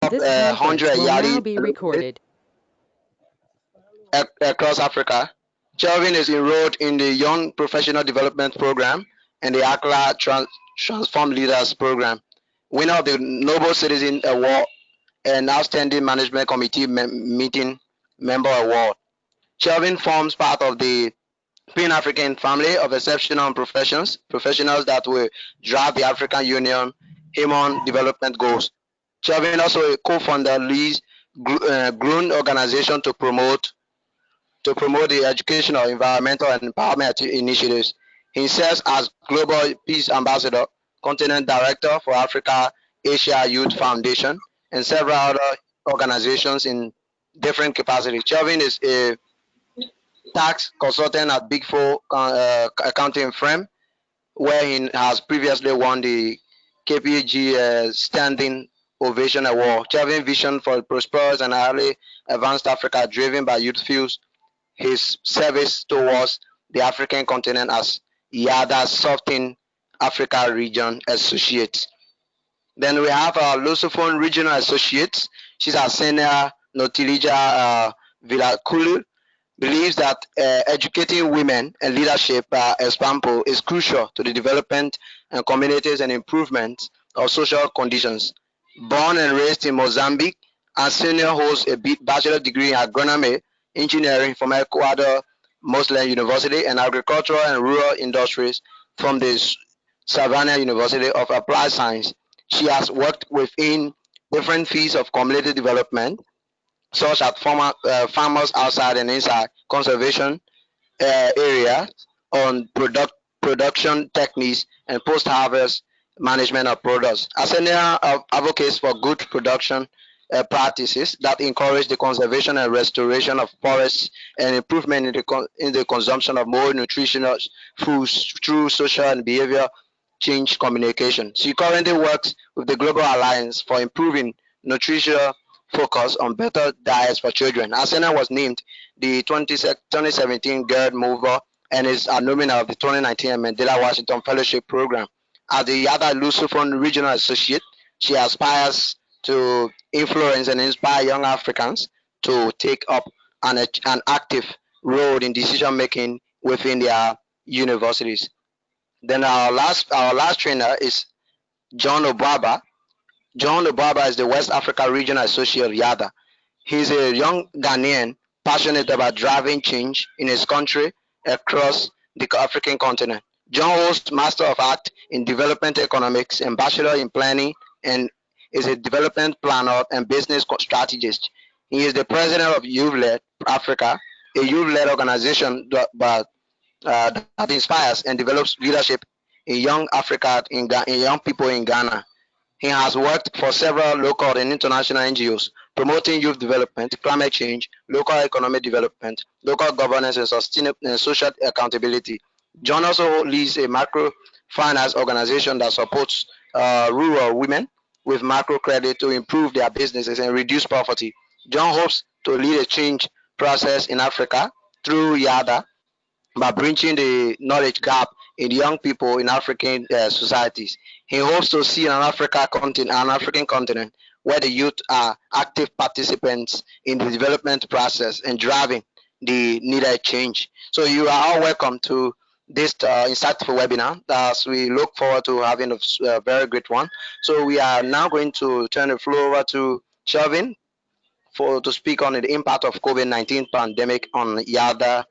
This conference 100 will yearly now be recorded. across Africa. Kelvin is enrolled in the Young Professional Development Program and the Accra Transform Leaders Program. Winner of the Noble Citizen Award and Outstanding Management Committee Meeting Member Award. Kelvin forms part of the Pan-African family of exceptional professionals that will drive the African Union human development goals. Kelvin also a co-founder leads grown organization to promote the educational, environmental, and empowerment initiatives. He serves as Global Peace Ambassador, Continent Director for Africa Asia Youth Foundation, and several other organizations in different capacities. Kelvin is a tax consultant at Big Four accounting firm, where he has previously won the KPG Standing Ovation Award. Kelvin vision for a prosperous and highly advanced Africa driven by youth fuels his service towards the African continent as YALDA Southern Africa Region Associate. Then we have our Lusophone Regional Associate. She's our senior Notilija Villakulu. Believes that educating women and leadership example is crucial to the development and communities and improvement of social conditions. Born and raised in Mozambique, Arsenio holds a bachelor degree in agronomy engineering from Ecuador Muslim University and agricultural and rural industries from the Savannah University of Applied Science. She has worked within different fields of community development, such as farmers outside and inside conservation areas on production techniques and post-harvest management of products. Arsenio advocates for good production practices that encourage the conservation and restoration of forests and improvement in the consumption of more nutritious foods through social and behavioral change communication. She currently works with the Global Alliance for Improving Nutrition focus on better diets for children. Arsenal was named the 2017 Girl Mover and is a nominee of the 2019 Mandela Washington Fellowship Program. As the YALDA Lusophone Regional Associate, she aspires to influence and inspire young Africans to take up an active role in decision making within their universities. Then our last trainer is John Obaba. John Obaba is the West Africa Regional Associate of YALDA. He's a young Ghanaian passionate about driving change in his country across the African continent. John holds Master of Art in Development Economics and Bachelor in Planning and is a development planner and business strategist. He is the president of Youth-Led Africa, a youth-led organization that inspires and develops leadership in young Africa, in young people in Ghana. He has worked for several local and international NGOs promoting youth development, climate change, local economic development, local governance, and sustainable and social accountability. John also leads a microfinance organization that supports rural women with microcredit to improve their businesses and reduce poverty. John hopes to lead a change process in Africa through YALDA by bridging the knowledge gap in young people in African societies. He hopes to see an African continent where the youth are active participants in the development process and driving the needed change. So you are all welcome to this insightful webinar as we look forward to having a very great one. So we are now going to turn the floor over to Shelvin to speak on the impact of COVID-19 pandemic on YALDA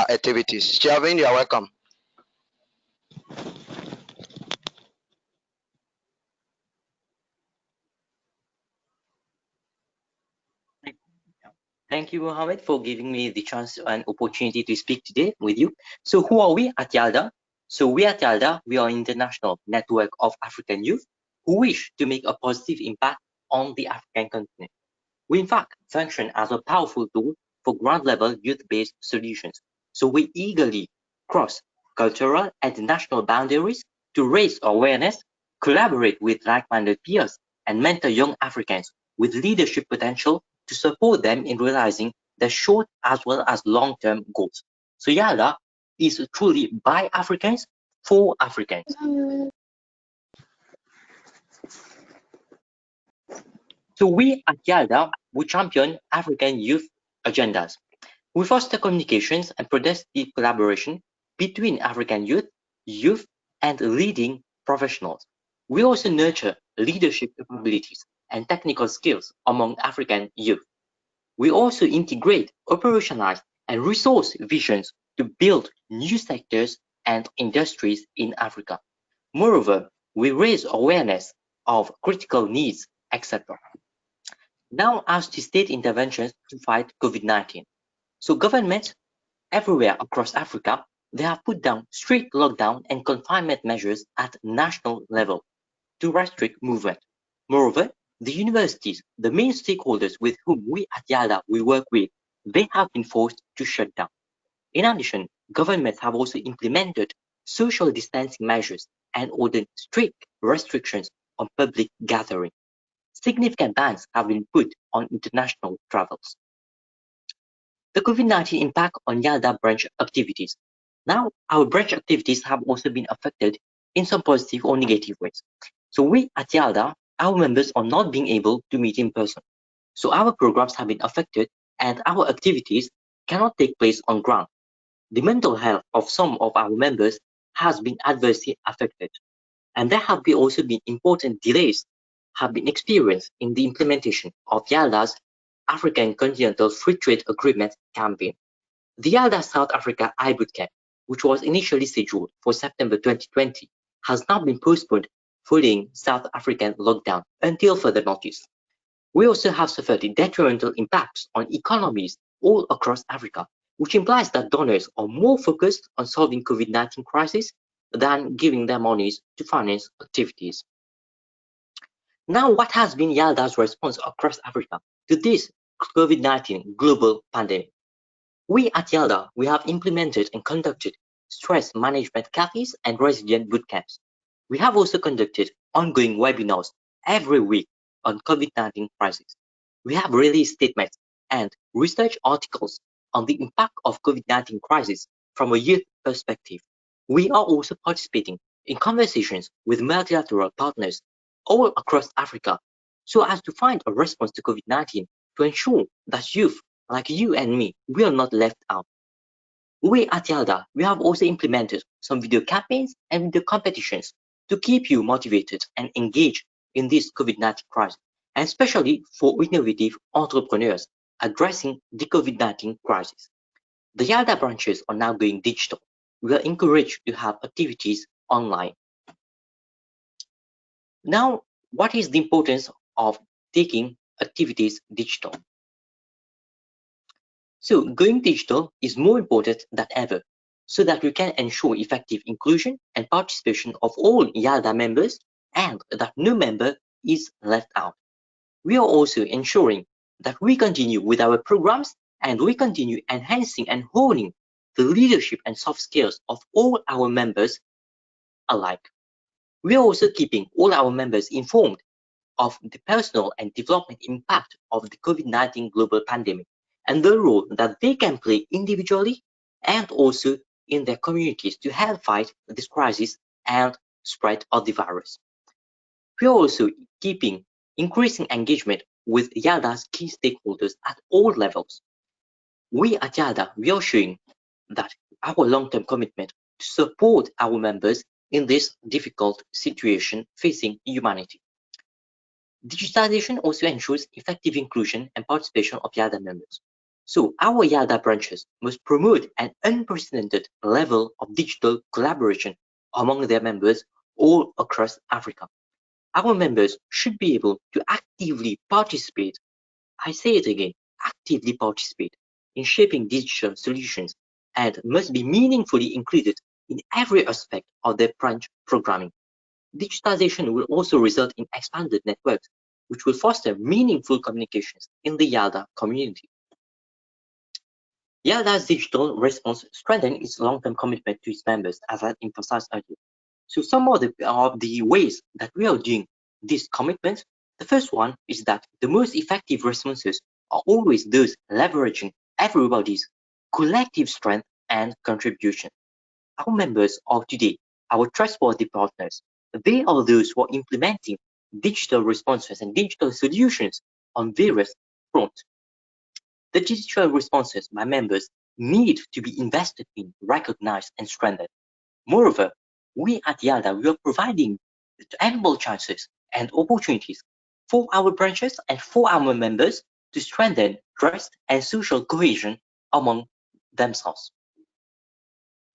activities. Shelvin, you are welcome. Thank you, Mohammed, for giving me the chance and opportunity to speak today with you. So who are we at YALDA? So we at YALDA, we are an international network of African youth who wish to make a positive impact on the African continent. We in fact function as a powerful tool for ground-level youth-based solutions. So we eagerly cross cultural and national boundaries to raise awareness, collaborate with like-minded peers, and mentor young Africans with leadership potential to support them in realizing their short as well as long-term goals. So YALDA is truly by Africans for Africans. So we at YALDA, we champion African youth agendas. We foster communications and productive collaboration between African youth, and leading professionals. We also nurture leadership capabilities and technical skills among African youth. We also integrate, operationalize, and resource visions to build new sectors and industries in Africa. Moreover, we raise awareness of critical needs, etc. Now as to state interventions to fight COVID-19. So governments everywhere across Africa, they have put down strict lockdown and confinement measures at national level to restrict movement. Moreover, the universities, the main stakeholders with whom we at YALDA we work with, they have been forced to shut down. In addition, governments have also implemented social distancing measures and ordered strict restrictions on public gathering. Significant bans have been put on international travels. The COVID-19 impact on YALDA branch activities. Now, our branch activities have also been affected in some positive or negative ways. So we at YALDA, our members are not being able to meet in person. So our programs have been affected and our activities cannot take place on ground. The mental health of some of our members has been adversely affected. And there have also been important delays have been experienced in the implementation of YALDA's African Continental Free Trade Agreement campaign. The YALDA South Africa iBootcamp, which was initially scheduled for September 2020, has now been postponed following South African lockdown until further notice. We also have suffered detrimental impacts on economies all across Africa, which implies that donors are more focused on solving COVID-19 crisis than giving their monies to finance activities. Now, what has been YALDA's response across Africa to this COVID-19 global pandemic? We at YALDA, we have implemented and conducted stress management cafes and resident bootcamps. We have also conducted ongoing webinars every week on COVID-19 crisis. We have released statements and research articles on the impact of COVID-19 crisis from a youth perspective. We are also participating in conversations with multilateral partners all across Africa so as to find a response to COVID-19 to ensure that youth like you and me, we are not left out. We at YALDA, we have also implemented some video campaigns and video competitions to keep you motivated and engaged in this COVID-19 crisis, and especially for innovative entrepreneurs addressing the COVID-19 crisis. The YALDA branches are now going digital. We are encouraged to have activities online. Now, what is the importance of taking activities digital? So going digital is more important than ever so that we can ensure effective inclusion and participation of all YALDA members and that no member is left out. We are also ensuring that we continue with our programs and we continue enhancing and honing the leadership and soft skills of all our members alike. We are also keeping all our members informed of the personal and development impact of the COVID-19 global pandemic and the role that they can play individually and also in their communities to help fight this crisis and spread of the virus. We are also keeping increasing engagement with YALDA's key stakeholders at all levels. We at YALDA, we are showing that our long-term commitment to support our members in this difficult situation facing humanity. Digitalization also ensures effective inclusion and participation of YALDA members. So our YALDA branches must promote an unprecedented level of digital collaboration among their members all across Africa. Our members should be able to actively participate, I say it again, actively participate in shaping digital solutions and must be meaningfully included in every aspect of their branch programming. Digitalization will also result in expanded networks, which will foster meaningful communications in the YALDA community. YALDA's digital response strengthens its long-term commitment to its members, as I emphasized earlier. So some of the ways that we are doing this commitment, the first one is that the most effective responses are always those leveraging everybody's collective strength and contribution. Our members are today our trustworthy partners. They are those who are implementing digital responses and digital solutions on various fronts. The digital responses my members need to be invested in, recognized, and strengthened. Moreover, we at YALDA, we are providing ample chances and opportunities for our branches and for our members to strengthen trust and social cohesion among themselves.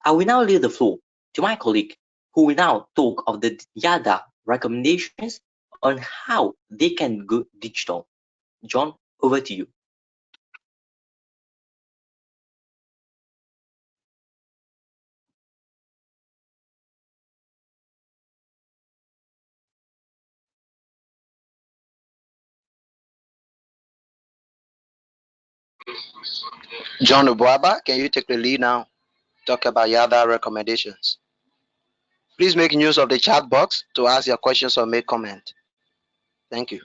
I will now leave the floor to my colleague, who will now talk of the YALDA recommendations on how they can go digital. John, over to you. John Ubuaba, can you take the lead now? Talk about YALDA recommendations. Please make use of the chat box to ask your questions or make comment. Thank you.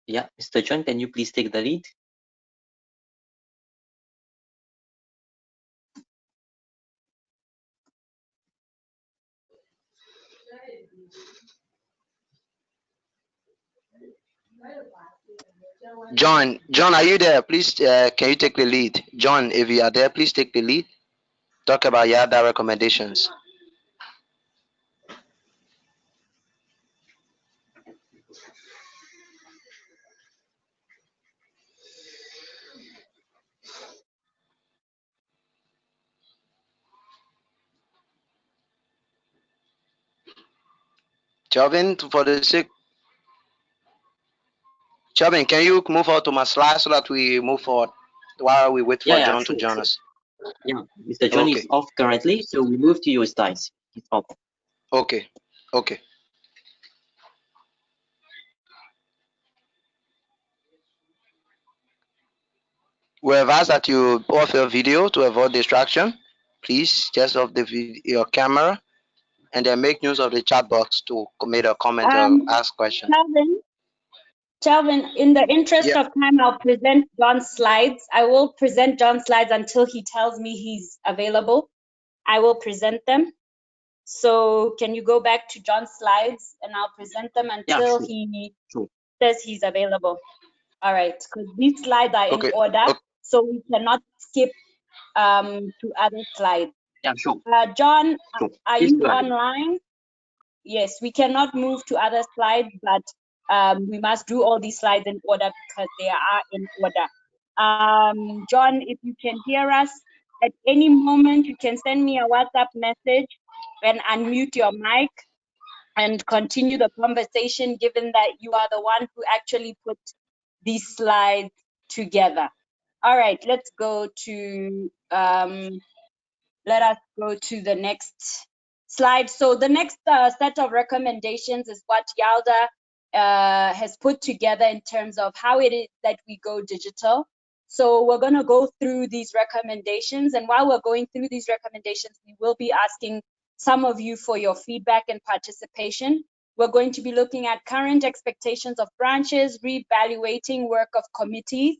Yeah, Mr. John, can you please take the lead? John, are you there? Please, can you take the lead? John, if you are there, please take the lead. Talk about YALDA recommendations. Chavin, for the sake, Chavin, can you move on to my slide so that we move forward while we wait for Yeah, John to sure, join sure. us? Yeah, Mr. John Okay, is off currently, so we move to your slides. It's off. okay, okay. We have asked that you off your video to avoid distraction. Please just off your camera and then make use of the chat box to make a comment or Um, ask question. Calvin, in the interest Yeah. of time, I'll present John's slides. I will present John's slides until he tells me he's available. I will present them. So can you go back to John's slides and I'll present them Yeah, until sure, he sure. says he's available. All right, because these slides are in Okay. order, Okay. so we cannot skip to other slides. Yeah, sure. John, Sure. are Please you go ahead. online? Yes, we cannot move to other slides, but we must do all these slides in order because they are in order. John, if you can hear us at any moment, you can send me a WhatsApp message and unmute your mic and continue the conversation, given that you are the one who actually put these slides together. All right, let's go to let us go to the next slide. So the next set of recommendations is what YALDA has put together in terms of how it is that we go digital. So we're going to go through these recommendations, and while we're going through these recommendations, we will be asking some of you for your feedback and participation. We're going to be looking at current expectations of branches, reevaluating work of committees,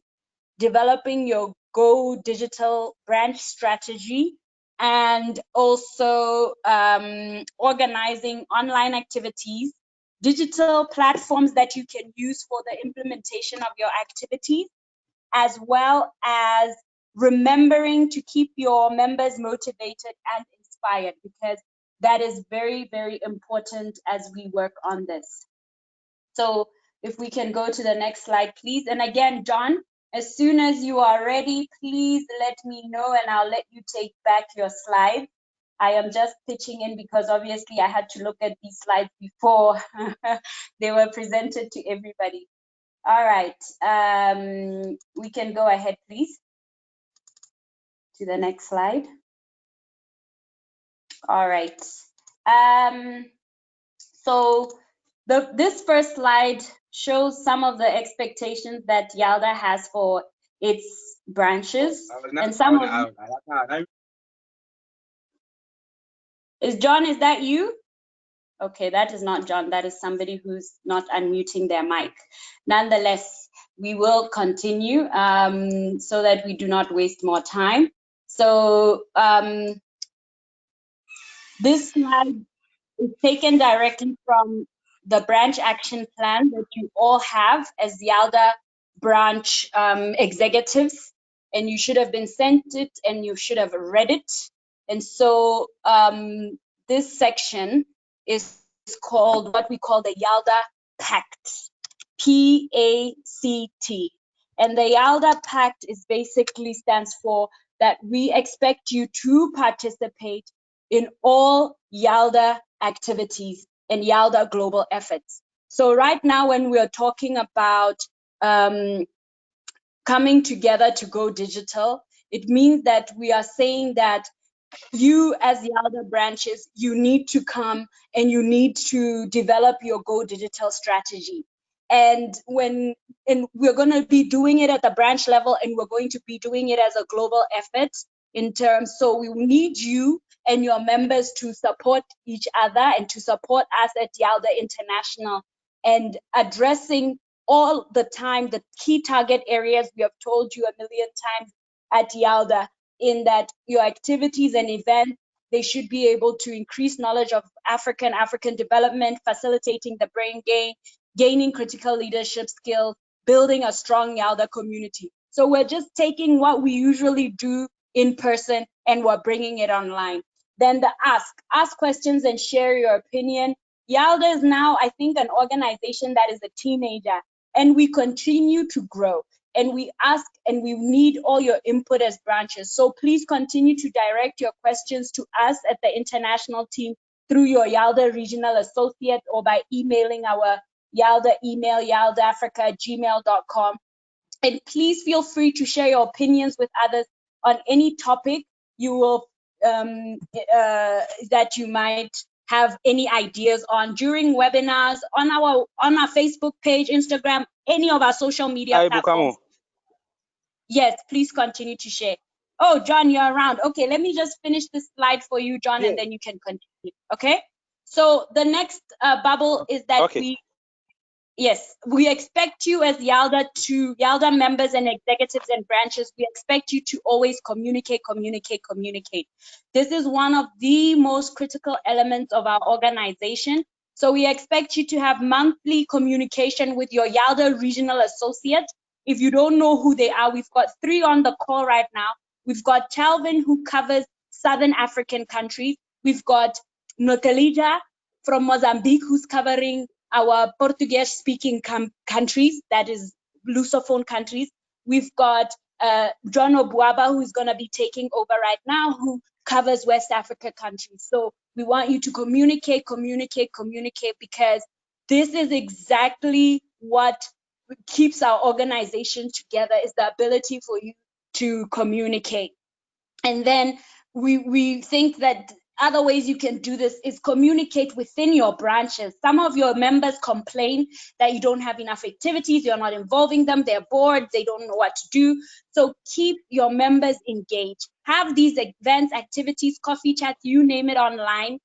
developing your Go Digital branch strategy, and also organizing online activities, digital platforms that you can use for the implementation of your activities, as well as remembering to keep your members motivated and inspired, because that is very, very important as we work on this. So if we can go to the next slide, please. And again, John, as soon as you are ready, please let me know and I'll let you take back your slides. I am just pitching in because obviously I had to look at these slides before they were presented to everybody. All right, we can go ahead, please, to the next slide. All right. So this first slide shows some of the expectations that YALDA has for its branches, and some of is John, is that you? Okay, that is not John. That is somebody who's not unmuting their mic. Nonetheless, we will continue so that we do not waste more time. So this slide is taken directly from the branch action plan that you all have as YALDA branch executives, and you should have been sent it and you should have read it. And so this section is called what we call the YALDA Pact, P-A-C-T. And the YALDA Pact is basically stands for that we expect you to participate in all YALDA activities and YALDA global efforts. So right now, when we are talking about coming together to go digital, it means that we are saying that you as YALDA branches, you need to come and you need to develop your Go Digital strategy. And we're going to be doing it at the branch level, and we're going to be doing it as a global effort in terms. So we need you and your members to support each other and to support us at YALDA International and addressing all the time the key target areas we have told you a million times at YALDA, in that your activities and events, they should be able to increase knowledge of African development, facilitating the brain gain, gaining critical leadership skills, building a strong YALDA community. So we're just taking what we usually do in person and we're bringing it online. Then the ask questions and share your opinion. YALDA is now, I think, an organization that is a teenager, and we continue to grow. And we ask and we need all your input as branches. So please continue to direct your questions to us at the international team through your YALDA regional associate or by emailing our YALDA email, yaldaafrica@gmail.com. And please feel free to share your opinions with others on any topic you will that you might have any ideas on during webinars, on our Facebook page, Instagram, any of our social media platforms. Yes, please continue to share. Oh, John, you're around. Okay, let me just finish this slide for you, John, and then you can continue. Okay. So the next bubble is that we expect you as YALDA members and executives and branches, we expect you to always communicate. This is one of the most critical elements of our organization. So we expect you to have monthly communication with your YALDA regional associate. If you don't know who they are, we've got 3 on the call right now. We've got Calvin, who covers Southern African countries. We've got Notelija from Mozambique, who's covering our Portuguese-speaking countries, that is Lusophone countries. We've got John Obuaba, who's going to be taking over right now, who covers West Africa countries. So we want you to communicate, because this is exactly what keeps our organization together, is the ability for you to communicate. And then we think that other ways you can do this is communicate within your branches. Some of your members complain that you don't have enough activities, you're not involving them, they're bored, they don't know what to do. So keep your members engaged. Have these events, activities, coffee chats, you name it, online.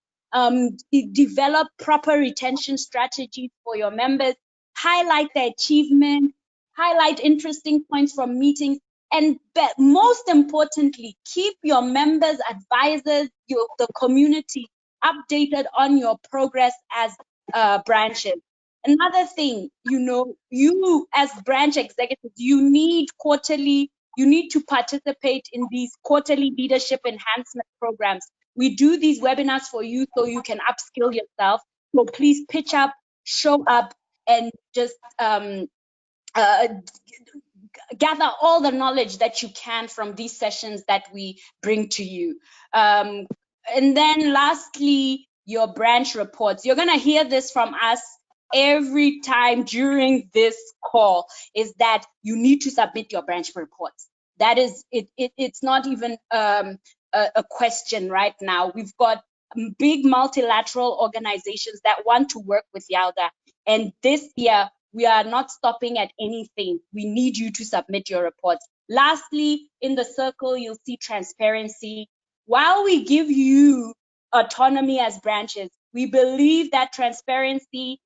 Develop proper retention strategies for your members. Highlight their achievements, highlight interesting points from meetings, and most importantly, keep your members, advisors, the community updated on your progress as branches. Another thing, you as branch executives, you need to participate in these quarterly leadership enhancement programs. We do these webinars for you so you can upskill yourself. So please pitch up, show up, and just gather all the knowledge that you can from these sessions that we bring to you. And then lastly, your branch reports. You're going to hear this from us every time during this call, is that you need to submit your branch reports. That is, it's not even a question right now. We've got big multilateral organizations that want to work with YALDA. And this year, we are not stopping at anything. We need you to submit your reports. Lastly, in the circle, you'll see transparency. While we give you autonomy as branches, we believe that transparency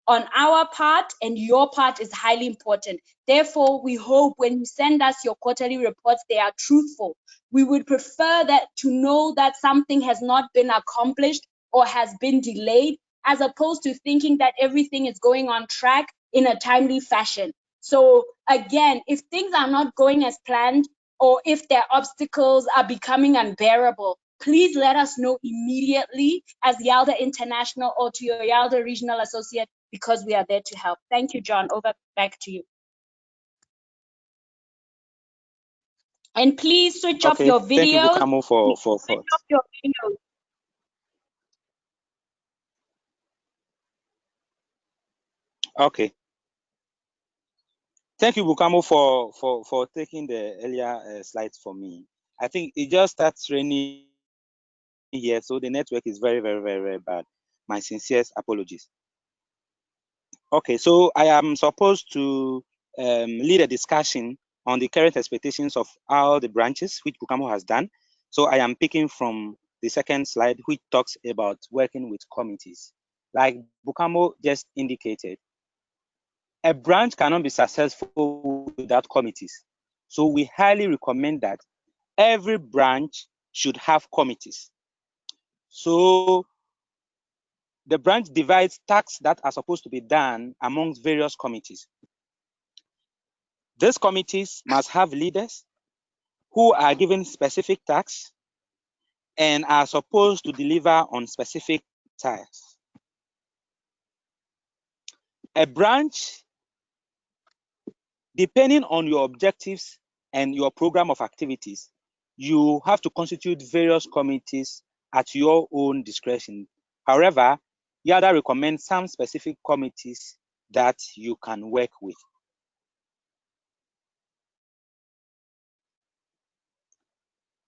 on our part and your part is highly important. Therefore, we hope when you send us your quarterly reports, they are truthful. We would prefer that to know that something has not been accomplished or has been delayed, as opposed to thinking that everything is going on track in a timely fashion. So again, if things are not going as planned, or if their obstacles are becoming unbearable, please let us know immediately as YALDA International or to your YALDA Regional Associate, because we are there to help. Thank you, John. Over back to you. And please switch off your videos. Thank you, Bukamo, for Switch off your videos. Okay. Thank you, Bukamo, for taking the earlier slides for me. I think it just starts raining here, so the network is very, very, very, very bad. My sincerest apologies. Okay, so I am supposed to lead a discussion on the current expectations of all the branches, which Bukamo has done. So I am picking from the second slide, which talks about working with committees. Like Bukamo just indicated, a branch cannot be successful without committees. So we highly recommend that every branch should have committees. So the branch divides tasks that are supposed to be done amongst various committees. These committees must have leaders who are given specific tasks and are supposed to deliver on specific tasks. A branch, depending on your objectives and your program of activities, you have to constitute various committees at your own discretion. However, YALDA recommends some specific committees that you can work with.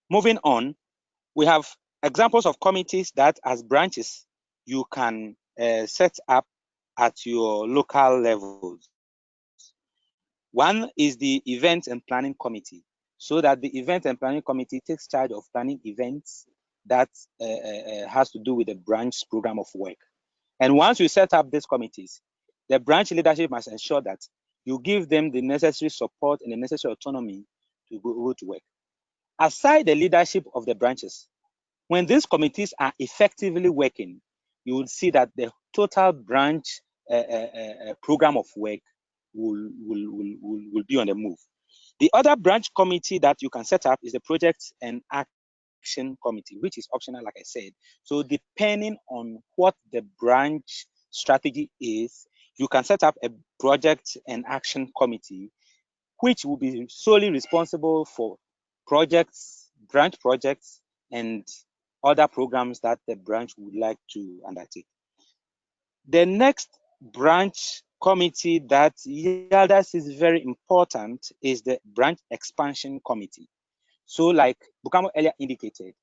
Moving on, we have examples of committees that as branches you can set up at your local levels. One is the event and planning committee, so that the event and planning committee takes charge of planning events that has to do with the branch program of work. And once you set up these committees, the branch leadership must ensure that you give them the necessary support and the necessary autonomy to go to work. Aside the leadership of the branches, when these committees are effectively working, you will see that the total branch program of work will be on the move. The other branch committee that you can set up is the projects and action committee, which is optional, like I said. So depending on what the branch strategy is, you can set up a project and action committee, which will be solely responsible for projects, branch projects, and other programs that the branch would like to undertake. The next branch committee that YALDA is very important is the branch expansion committee. So like Bukamo earlier indicated,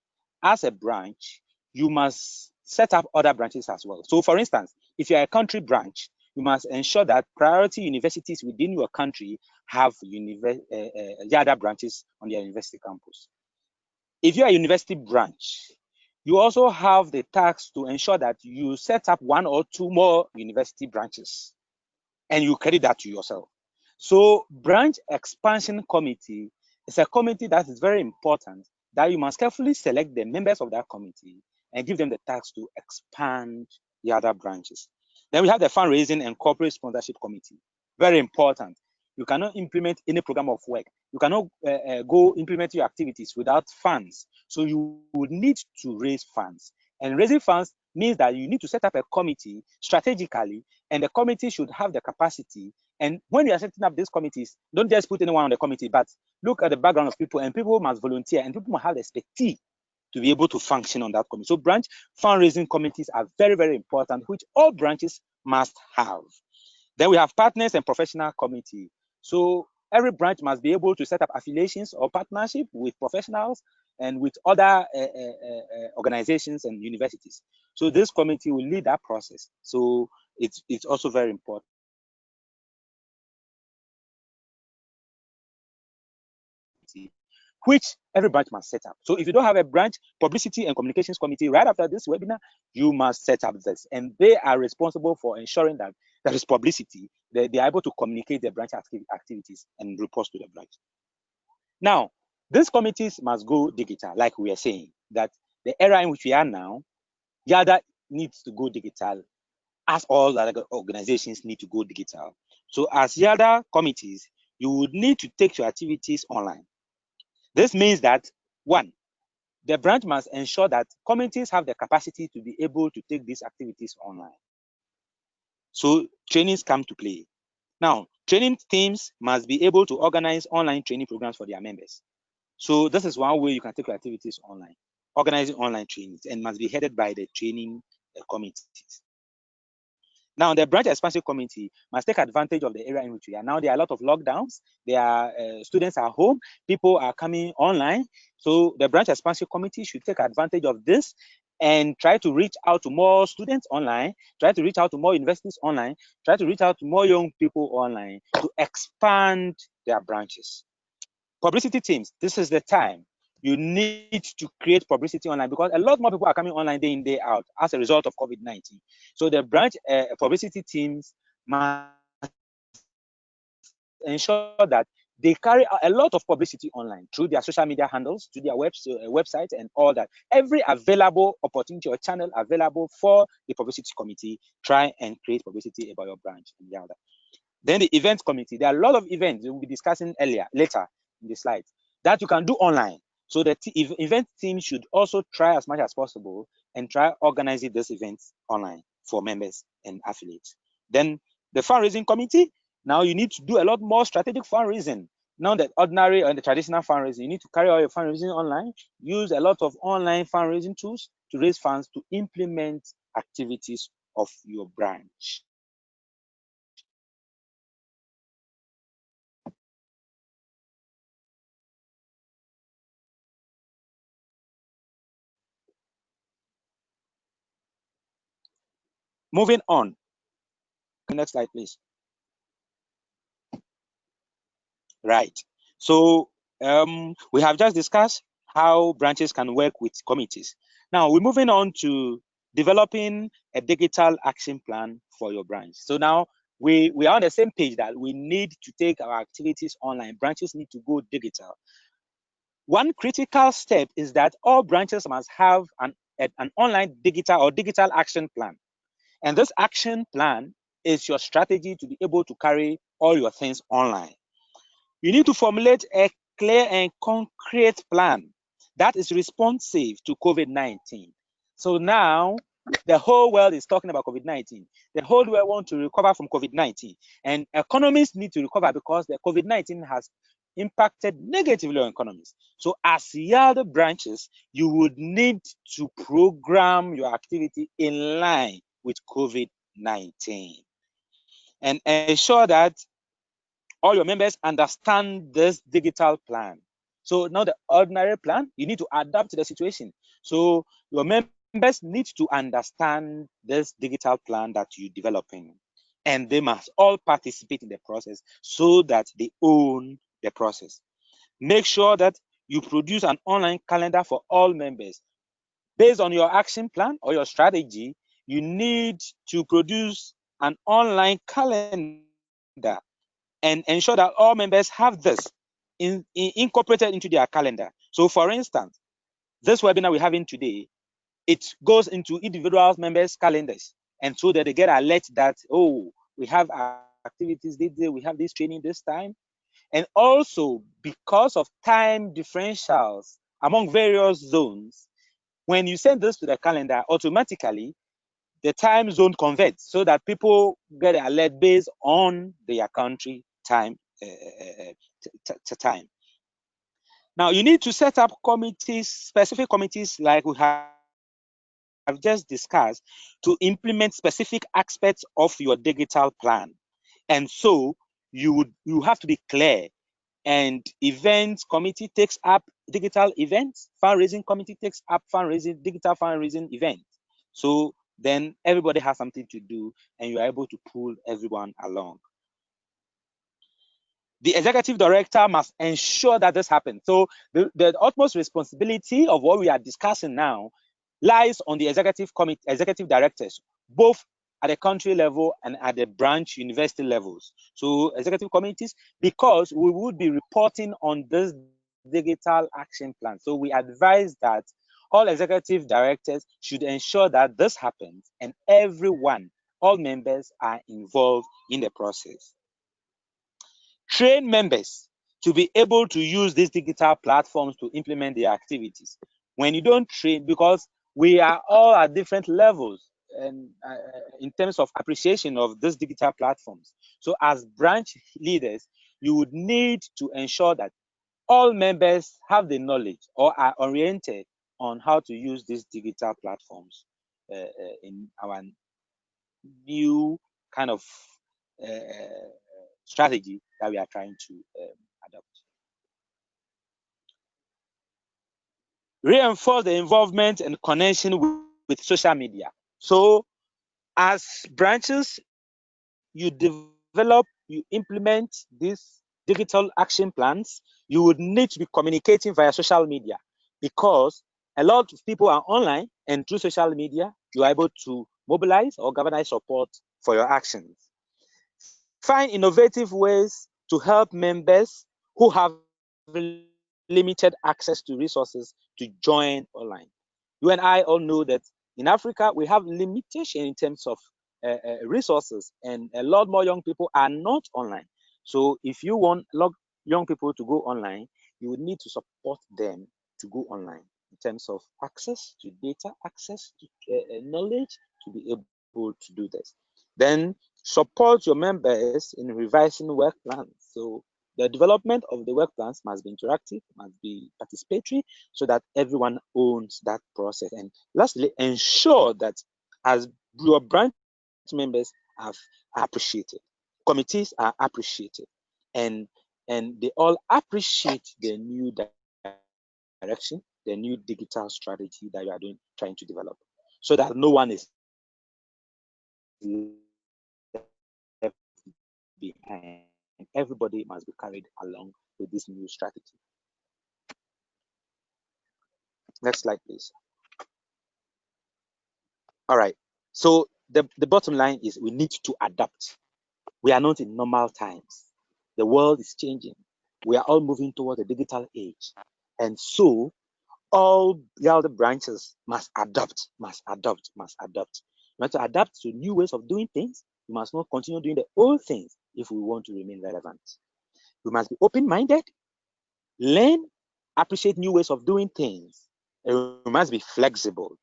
as a branch, you must set up other branches as well. So for instance, if you're a country branch, you must ensure that priority universities within your country have YALDA branches on their university campus. If you're a university branch, you also have the task to ensure that you set up one or two more university branches and you credit that to yourself. So branch expansion committee is a committee that is very important, that you must carefully select the members of that committee and give them the task to expand the other branches. Then we have the fundraising and corporate sponsorship committee. Very important. You cannot implement any program of work. You cannot go implement your activities without funds. So you would need to raise funds. And raising funds means that you need to set up a committee strategically, and the committee should have the capacity. And when you are setting up these committees, don't just put anyone on the committee, but look at the background of people, and people must volunteer, and people must have the expertise to be able to function on that committee. So branch fundraising committees are very, very important, which all branches must have. Then we have partners and professional committee. So every branch must be able to set up affiliations or partnership with professionals and with other organizations and universities. So this committee will lead that process. So it's also very important. Which every branch must set up. So if you don't have a branch publicity and communications committee right after this webinar, you must set up this. And they are responsible for ensuring that there is publicity, they are able to communicate their branch activities and reports to the branch. Now, these committees must go digital, like we are saying, that the era in which we are now, YALDA needs to go digital, as all other organizations need to go digital. So as YALDA committees, you would need to take your activities online. This means that, one, the branch must ensure that committees have the capacity to be able to take these activities online. So trainings come to play. Now, training teams must be able to organize online training programs for their members. So this is one way you can take your activities online, organizing online trainings, and must be headed by the training committees. Now, the branch expansion committee must take advantage of the area in which we are. Now, there are a lot of lockdowns. There are students are home. People are coming online. So the branch expansion committee should take advantage of this and try to reach out to more students online, try to reach out to more universities online, try to reach out to more young people online to expand their branches. Publicity teams, this is the time you need to create publicity online, because a lot more people are coming online day in, day out as a result of COVID-19. So the branch publicity teams must ensure that they carry out a lot of publicity online through their social media handles, to their websites and all that. Every available opportunity or channel available for the publicity committee, try and create publicity about your branch in YALDA. Then the event committee, there are a lot of events we'll be discussing later in the slides that you can do online. So the event team should also try as much as possible and try organizing these events online for members and affiliates. Then the fundraising committee, now you need to do a lot more strategic fundraising. Now the ordinary and the traditional fundraising, you need to carry out your fundraising online, use a lot of online fundraising tools to raise funds to implement activities of your branch. Moving on. Next slide, please. Right. So we have just discussed how branches can work with committees. Now we're moving on to developing a digital action plan for your branch. So now we are on the same page that we need to take our activities online. Branches need to go digital. One critical step is that all branches must have an online digital action plan. And this action plan is your strategy to be able to carry all your things online. You need to formulate a clear and concrete plan that is responsive to COVID-19. So now the whole world is talking about COVID-19. The whole world wants to recover from COVID-19. And economies need to recover because the COVID-19 has impacted negatively on economies. So as YALDA branches, you would need to program your activity in line with COVID-19 and ensure that all your members understand this digital plan. So now the ordinary plan, you need to adapt to the situation. So your members need to understand this digital plan that you're developing, and they must all participate in the process so that they own the process. Make sure that you produce an online calendar for all members. Based on your action plan or your strategy, you need to produce an online calendar and ensure that all members have this incorporated into their calendar. So for instance, this webinar we're having today, it goes into individual members' calendars, and so that they get alert that, oh, we have activities this day, we have this training this time. And also, because of time differentials among various zones, when you send this to the calendar, automatically the time zone converts so that people get alert based on their country time. Time. Now you need to set up committees, specific committees like we have just discussed, to implement specific aspects of your digital plan. And so you have to be clear and events committee takes up digital events. Fundraising committee takes up digital fundraising events. So then everybody has something to do, and you are able to pull everyone along. The executive director must ensure that this happens. So the utmost responsibility of what we are discussing now lies on the executive committee, executive directors, both at the country level and at the branch university levels. So executive committees, because we would be reporting on this digital action plan. So we advise that all executive directors should ensure that this happens and everyone, all members are involved in the process. Train members to be able to use these digital platforms to implement their activities. When you don't train, because we are all at different levels and in terms of appreciation of these digital platforms. So as branch leaders, you would need to ensure that all members have the knowledge or are oriented on how to use these digital platforms in our new kind of strategy that we are trying to adopt. Reinforce the involvement and connection with social media. So as branches, you develop, you implement these digital action plans, you would need to be communicating via social media, because a lot of people are online, and through social media, you are able to mobilize or galvanize support for your actions. Find innovative ways to help members who have limited access to resources to join online. You and I all know that in Africa, we have limitation in terms of resources, and a lot more young people are not online. So if you want young people to go online, you would need to support them to go online in terms of access to data, access to knowledge, to be able to do this. Then support your members in revising work plans. So the development of the work plans must be interactive, must be participatory, so that everyone owns that process. And lastly, ensure that as your branch members are appreciated, committees are appreciated, and they all appreciate the new direction, the new digital strategy that you are trying to develop, so that no one is left behind. Everybody must be carried along with this new strategy. Next slide, please. All right. So the bottom line is we need to adapt. We are not in normal times. The world is changing. We are all moving towards a digital age. And so all the other branches must adapt. We must to adapt to new ways of doing things. We must not continue doing the old things if we want to remain relevant. We must be open-minded, learn, appreciate new ways of doing things. And we must be flexible.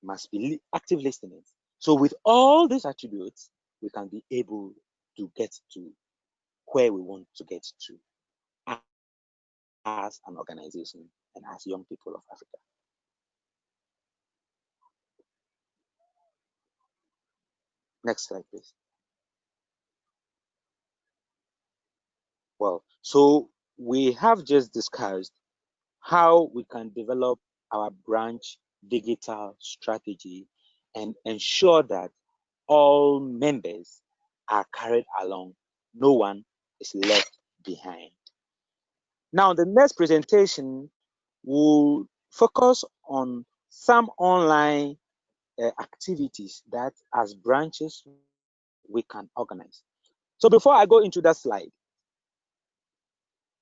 We must be active listeners. So with all these attributes, we can be able to get to where we want to get to as an organization and as young people of Africa. Next slide, please. Well, so we have just discussed how we can develop our branch digital strategy and ensure that all members are carried along. No one is left behind. Now, the next presentation will focus on some online activities that as branches we can organize. So before I go into that slide,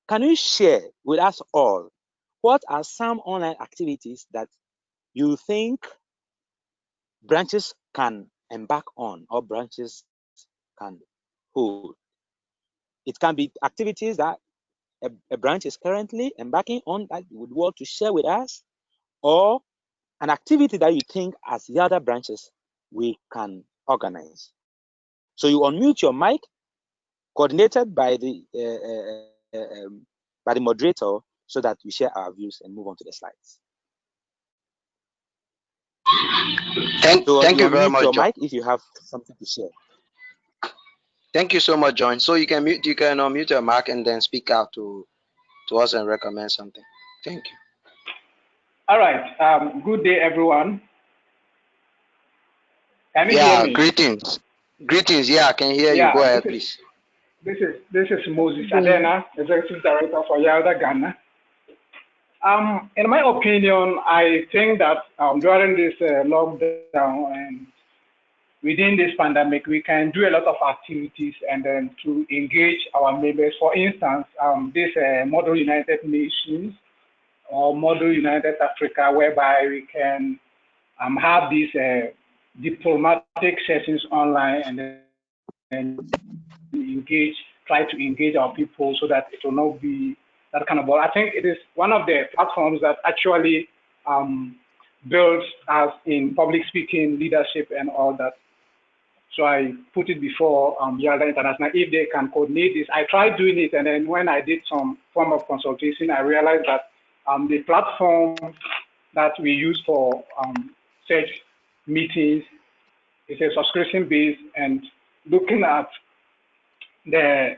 can you share with us all what are some online activities that you think branches can embark on or branches can hold? It can be activities that a branch is currently embarking on that you would want to share with us, or an activity that you think as the other branches we can organize. So you unmute your mic, coordinated by the moderator, so that we share our views and move on to the slides. Thank you very unmute much, your John. mic if you have something to share. Thank you so much, John. So you can unmute your mic and then speak out to to us and recommend something. Thank you. All right. Good day, everyone. Can you hear Yeah, me? greetings. Greetings. Yeah, I can hear you. Go Yeah, ahead, please. this is Moses Adena, Executive Director for YALDA Ghana. In my opinion, I think that during this lockdown and within this pandemic, we can do a lot of activities and then to engage our members. For instance, this Model United Nations or Model United Africa, whereby we can have these diplomatic sessions online and then try to engage our people so that it will not be that kind of. But I think it is one of the platforms that actually builds us in public speaking, leadership, and all that. So I put it before YALDA International, if they can coordinate this. I tried doing it, and then when I did some form of consultation, I realized that the platform that we use for such meetings is a subscription based, and looking at the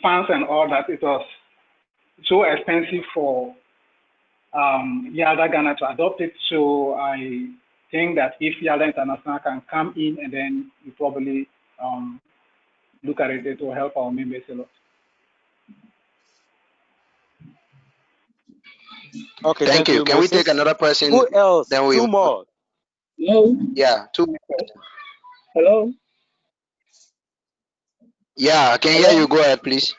funds and all that, it was so expensive for YALDA Ghana to adopt it. So I think that if YALDA International can come in and then we probably look at it, it will help our members a lot. Okay, Thank thank you. you, Can we take Moses. another person? Who else? Then we. Two more. Hello. Yeah, two. Hello. Yeah, I can hear Hello. you. Go ahead, please.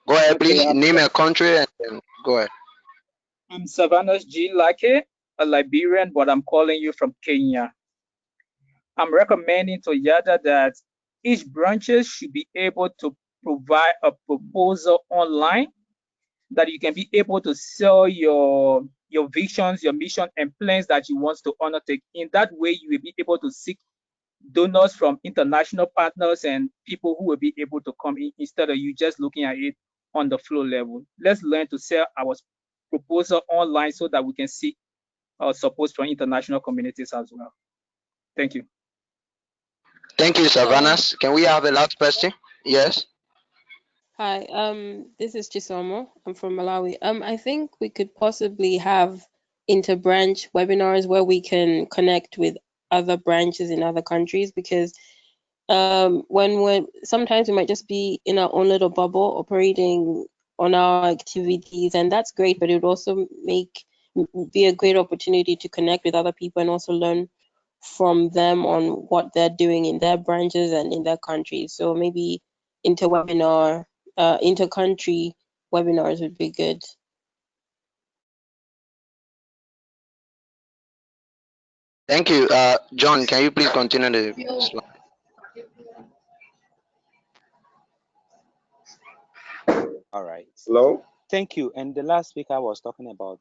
Go ahead, Okay. please. Name a country and then go ahead. I'm Savannah G. Lake, a Liberian, but I'm calling you from Kenya. I'm recommending to YALDA that each branches should be able to provide a proposal online that you can be able to sell your visions, your mission, and plans that you want to undertake. In that way, you will be able to seek donors from international partners and people who will be able to come in instead of you just looking at it on the floor level. Let's learn to sell our proposal online so that we can seek support from international communities as well. Thank you. Thank you, Savannah. Can we have a last question? Yes. Hi, this is Chisomo. I'm from Malawi. I think we could possibly have inter-branch webinars where we can connect with other branches in other countries, because when sometimes we might just be in our own little bubble operating on our activities, and that's great, but it would also be a great opportunity to connect with other people and also learn from them on what they're doing in their branches and in their countries. So maybe inter-country webinars would be good. Thank you. John, can you please continue the slide? All right. Hello? Thank you. And the last speaker was talking about.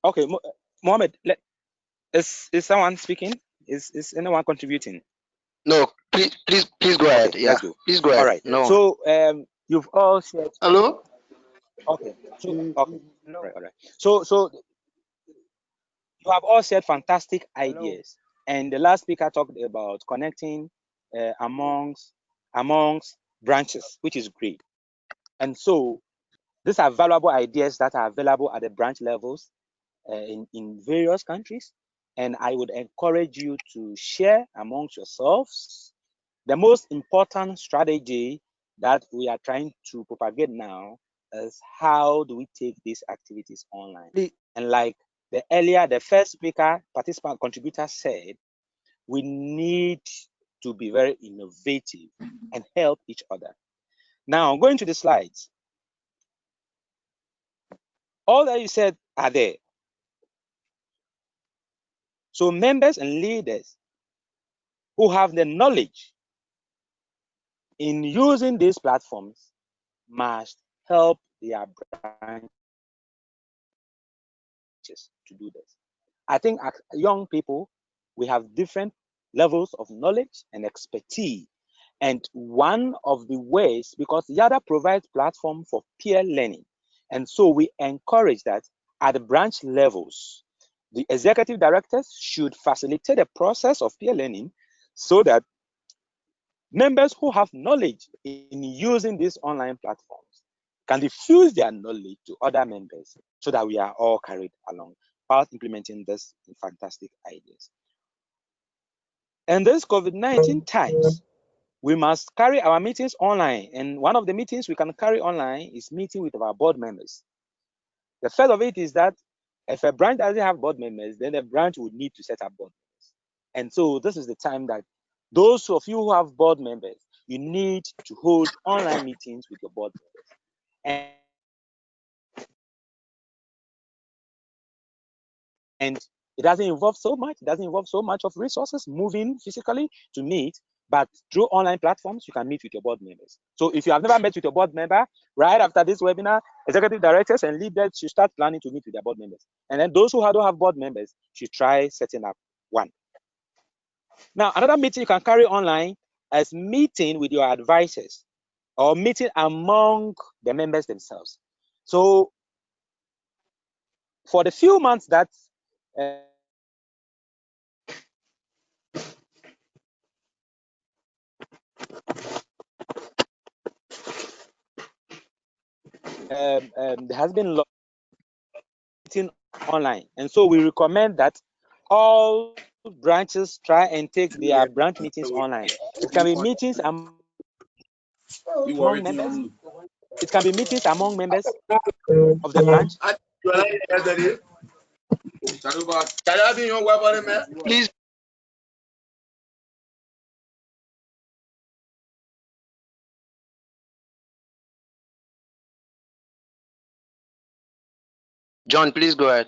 Okay, Mohammed, is someone speaking? Is anyone contributing? No, please go ahead. Okay, Yeah, let's go. please go All ahead. right. No. So you've all shared. Hello? Okay. So okay. All right. So you have all shared fantastic ideas, and the last speaker talked about connecting amongst branches, which is great. And so these are valuable ideas that are available at the branch levels in various countries, and I would encourage you to share amongst yourselves. The most important strategy that we are trying to propagate now is how do we take these activities online. And like the first speaker, participant, contributor said, we need to be very innovative and help each other. Now, going to the slides. All that you said are there. So members and leaders who have the knowledge in using these platforms must help their branches to do this. I think as young people, we have different levels of knowledge and expertise. And one of the ways, because YALDA provides platform for peer learning, and so we encourage that at the branch levels, the executive directors should facilitate a process of peer learning so that members who have knowledge in using these online platforms can diffuse their knowledge to other members so that we are all carried along while implementing these fantastic ideas. In these COVID-19 times, we must carry our meetings online. And one of the meetings we can carry online is meeting with our board members. The first of it is that if a branch doesn't have board members, then the branch would need to set up board members. And so this is the time that those of you who have board members, you need to hold online meetings with your board members. And it doesn't involve so much of resources moving physically to meet, but through online platforms, you can meet with your board members. So if you have never met with your board member, right after this webinar, executive directors and leaders should start planning to meet with their board members. And then those who don't have board members should try setting up one. Now, another meeting you can carry online is meeting with your advisors or meeting among the members themselves. So for the few months that there has been meeting online, and so we recommend that all branches try and take their branch meetings online. It can be meetings among members. It can be meetings among members of the branch. Please. John, please go ahead.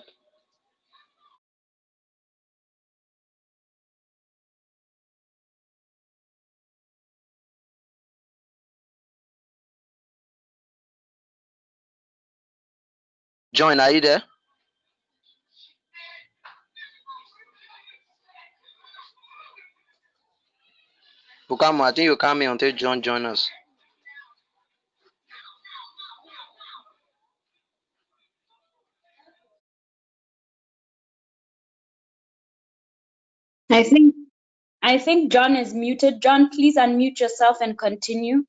John, are you there? Bukamo, I think you come in until John join us. I think John is muted. John, please unmute yourself and continue.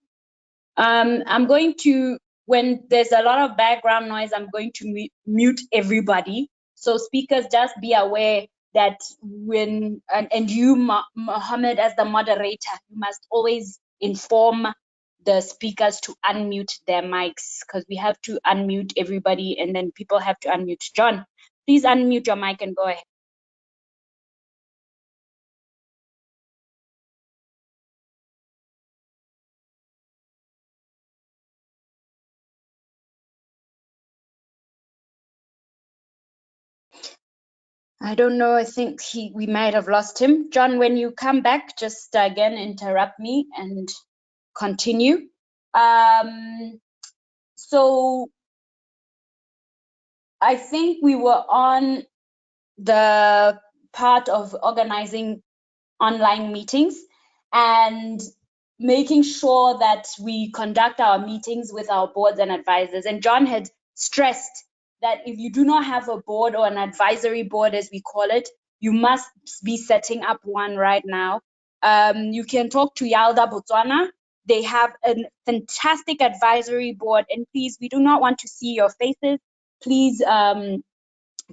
I'm going to, when there's a lot of background noise, I'm going to mute everybody. So speakers, just be aware that when, and you, Mohammed, as the moderator, you must always inform the speakers to unmute their mics, because we have to unmute everybody and then people have to unmute. John, please unmute your mic and go ahead. I don't know. I think we might have lost him. John, when you come back, just again interrupt me and continue. So I think we were on the part of organizing online meetings and making sure that we conduct our meetings with our boards and advisors. And John had stressed that if you do not have a board or an advisory board, as we call it, you must be setting up one right now. You can talk to YALDA Botswana. They have a fantastic advisory board. And please, we do not want to see your faces. Please,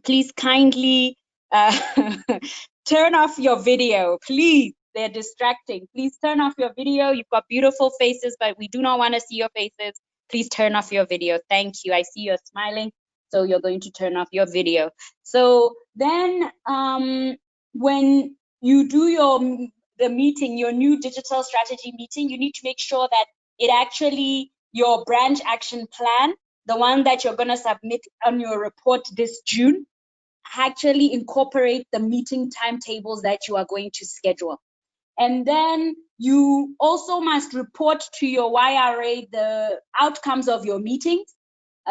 please kindly turn off your video, please. They're distracting. Please turn off your video. You've got beautiful faces, but we do not want to see your faces. Please turn off your video. Thank you. I see you're smiling, so you're going to turn off your video. So then when you do the meeting, your new digital strategy meeting, you need to make sure that it actually, your branch action plan, the one that you're going to submit on your report this June, actually incorporate the meeting timetables that you are going to schedule. And then you also must report to your YRA the outcomes of your meetings,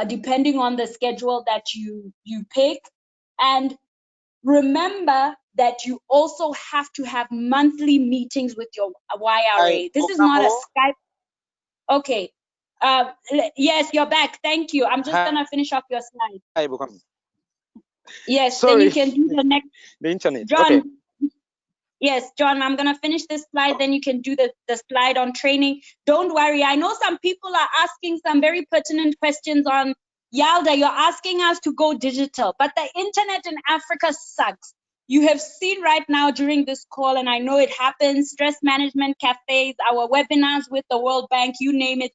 depending on the schedule that you pick. And remember that you also have to have monthly meetings with your YRA. This is not a Skype. Okay. Yes, you're back. Thank you. I'm just gonna finish off your slide. Yes, sorry. Then you can do the next. The internet. John, okay. Yes, John, I'm going to finish this slide, then you can do the slide on training. Don't worry. I know some people are asking some very pertinent questions on YALDA. You're asking us to go digital, but the internet in Africa sucks. You have seen right now during this call, and I know it happens, stress management cafes, our webinars with the World Bank, you name it.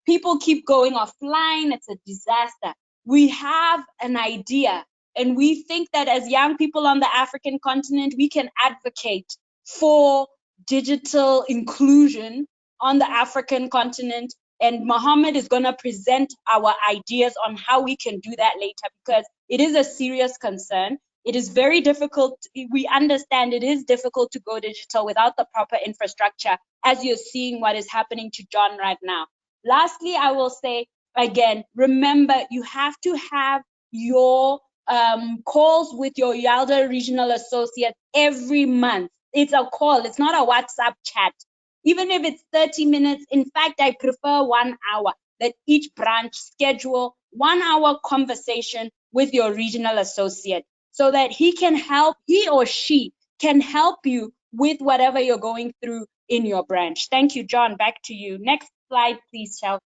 People keep going offline. It's a disaster. We have an idea, and we think that as young people on the African continent, we can advocate for digital inclusion on the African continent. And Mohammed is going to present our ideas on how we can do that later, because it is a serious concern. It is very difficult. We understand it is difficult to go digital without the proper infrastructure, as you're seeing what is happening to John right now. Lastly, I will say again, remember, you have to have your calls with your YALDA regional associate every month. It's a call, it's not a WhatsApp chat. Even if it's 30 minutes, in fact, I prefer 1 hour, that each branch schedule 1 hour conversation with your regional associate so that he or she can help you with whatever you're going through in your branch. Thank you, John. Back to you. Next slide, please, Shel.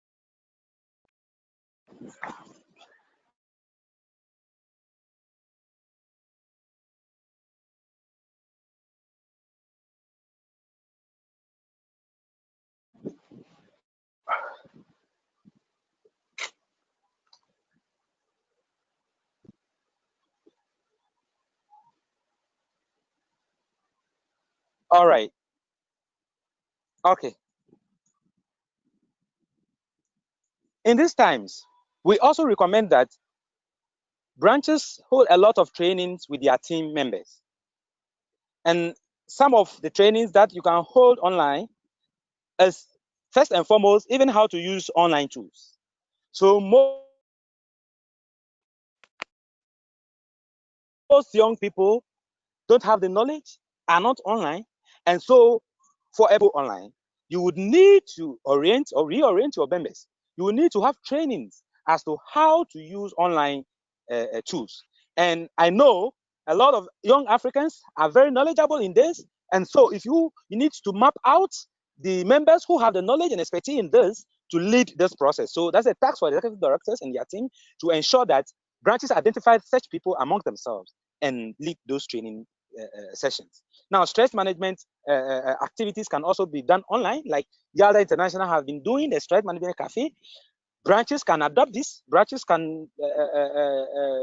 All right. Okay. In these times, we also recommend that branches hold a lot of trainings with their team members. And some of the trainings that you can hold online is, first and foremost, even how to use online tools. So most young people don't have the knowledge, are not online. And so for every online, you would need to orient or reorient your members. You will need to have trainings as to how to use online tools. And I know a lot of young Africans are very knowledgeable in this. And so if you need to map out the members who have the knowledge and expertise in this to lead this process. So that's a task for the executive directors and their team to ensure that branches identify such people among themselves and lead those training sessions. Now, stress management activities can also be done online, like YALDA International have been doing the stress management cafe. Branches can adopt this. Branches can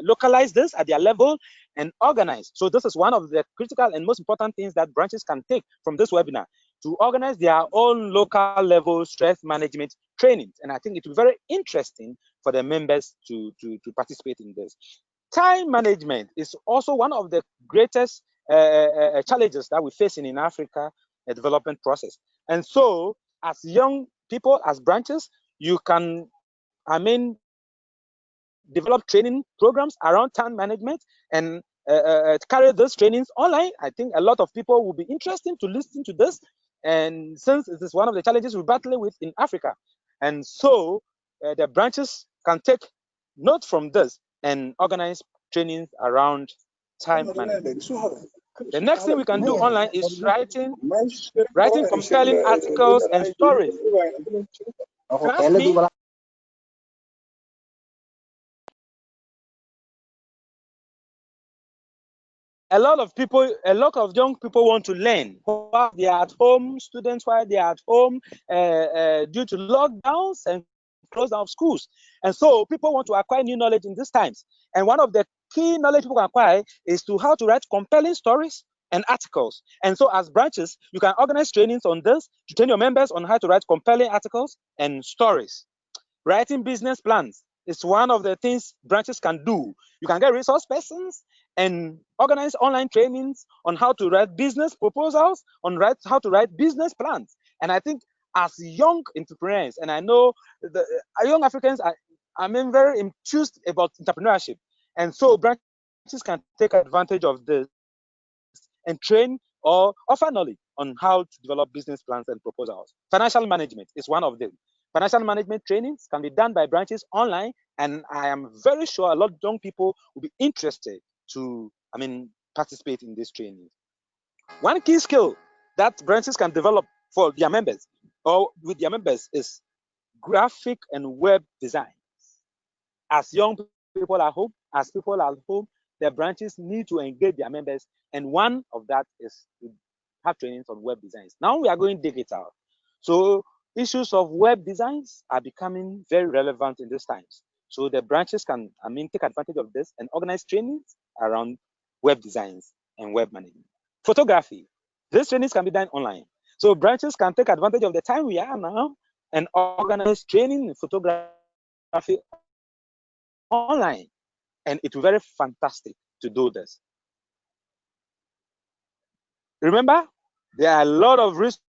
localize this at their level and organize. So this is one of the critical and most important things that branches can take from this webinar, to organize their own local level stress management trainings. And I think it will be very interesting for the members to participate in this. Time management is also one of the greatest challenges that we face in Africa, a development process. And so as young people, as branches, you can, develop training programs around time management and carry those trainings online. I think a lot of people will be interested to listen to this. And since it is one of the challenges we're battling with in Africa. And so the branches can take note from this and organize trainings around time management. The next thing we can do online is writing compelling articles and stories. Trust me, a lot of young people want to learn while they are at home, students while they are at home due to lockdowns and close down of schools. And so people want to acquire new knowledge in these times. And one of the key knowledge people can acquire is to how to write compelling stories and articles. And so as branches, you can organize trainings on this to train your members on how to write compelling articles and stories. Writing business plans is one of the things branches can do. You can get resource persons and organize online trainings on how to write business proposals, on how to write business plans. And I think as young entrepreneurs, and I know the young Africans are, very enthused about entrepreneurship. And so branches can take advantage of this and train or offer knowledge on how to develop business plans and proposals. Financial management is one of them. Financial management trainings can be done by branches online, and I am very sure a lot of young people will be interested to, participate in this training. One key skill that branches can develop for their members or with their members is graphic and web design. As young people at home, the branches need to engage their members, and one of that is to have trainings on web designs. Now we are going digital, so issues of web designs are becoming very relevant in these times. So the branches can, take advantage of this and organize trainings around web designs and web management. Photography, these trainings can be done online. So branches can take advantage of the time we are now and organize training in photography online, and it will be very fantastic to do this. Remember, there are a lot of resource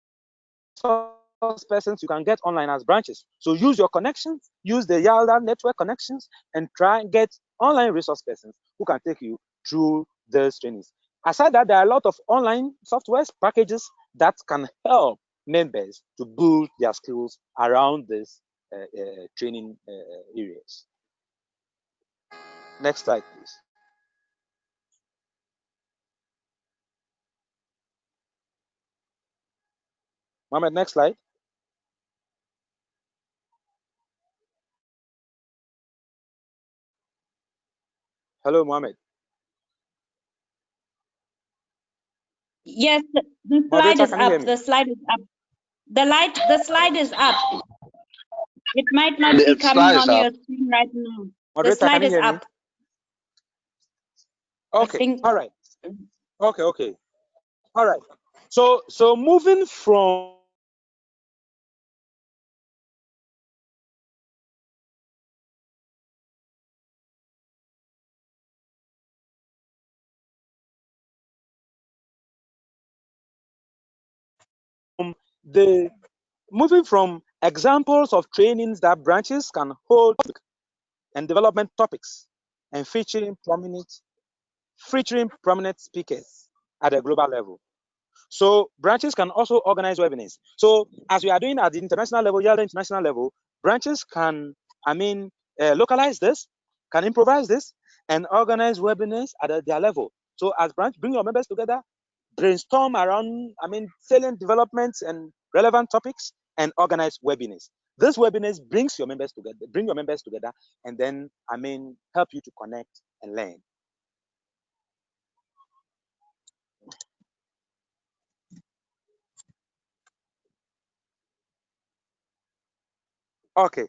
persons you can get online as branches. So use your connections, use the YALDA network connections, and try and get online resource persons who can take you through these trainings. Aside that, there are a lot of online software packages that can help members to build their skills around these training areas. Next slide, please. Mohammed, next slide. Hello, Mohammed. Yes, the slide Moderator, is can you hear up. me? The slide is up. The slide is up. It might not be The coming slide is on up. your screen right now. The Moderator, slide can you is hear me? up. I Okay, think. all right. Okay. All right. So moving from the moving from examples of trainings that branches can hold and development topics and featuring prominent speakers at a global level. So branches can also organize webinars. So as we are doing at the international level, YALDA international level, branches can, localize this, can improvise this, and organize webinars at their level. So as branch, bring your members together, brainstorm around, salient developments and relevant topics, and organize webinars. This webinars bring your members together, and then, help you to connect and learn. Okay.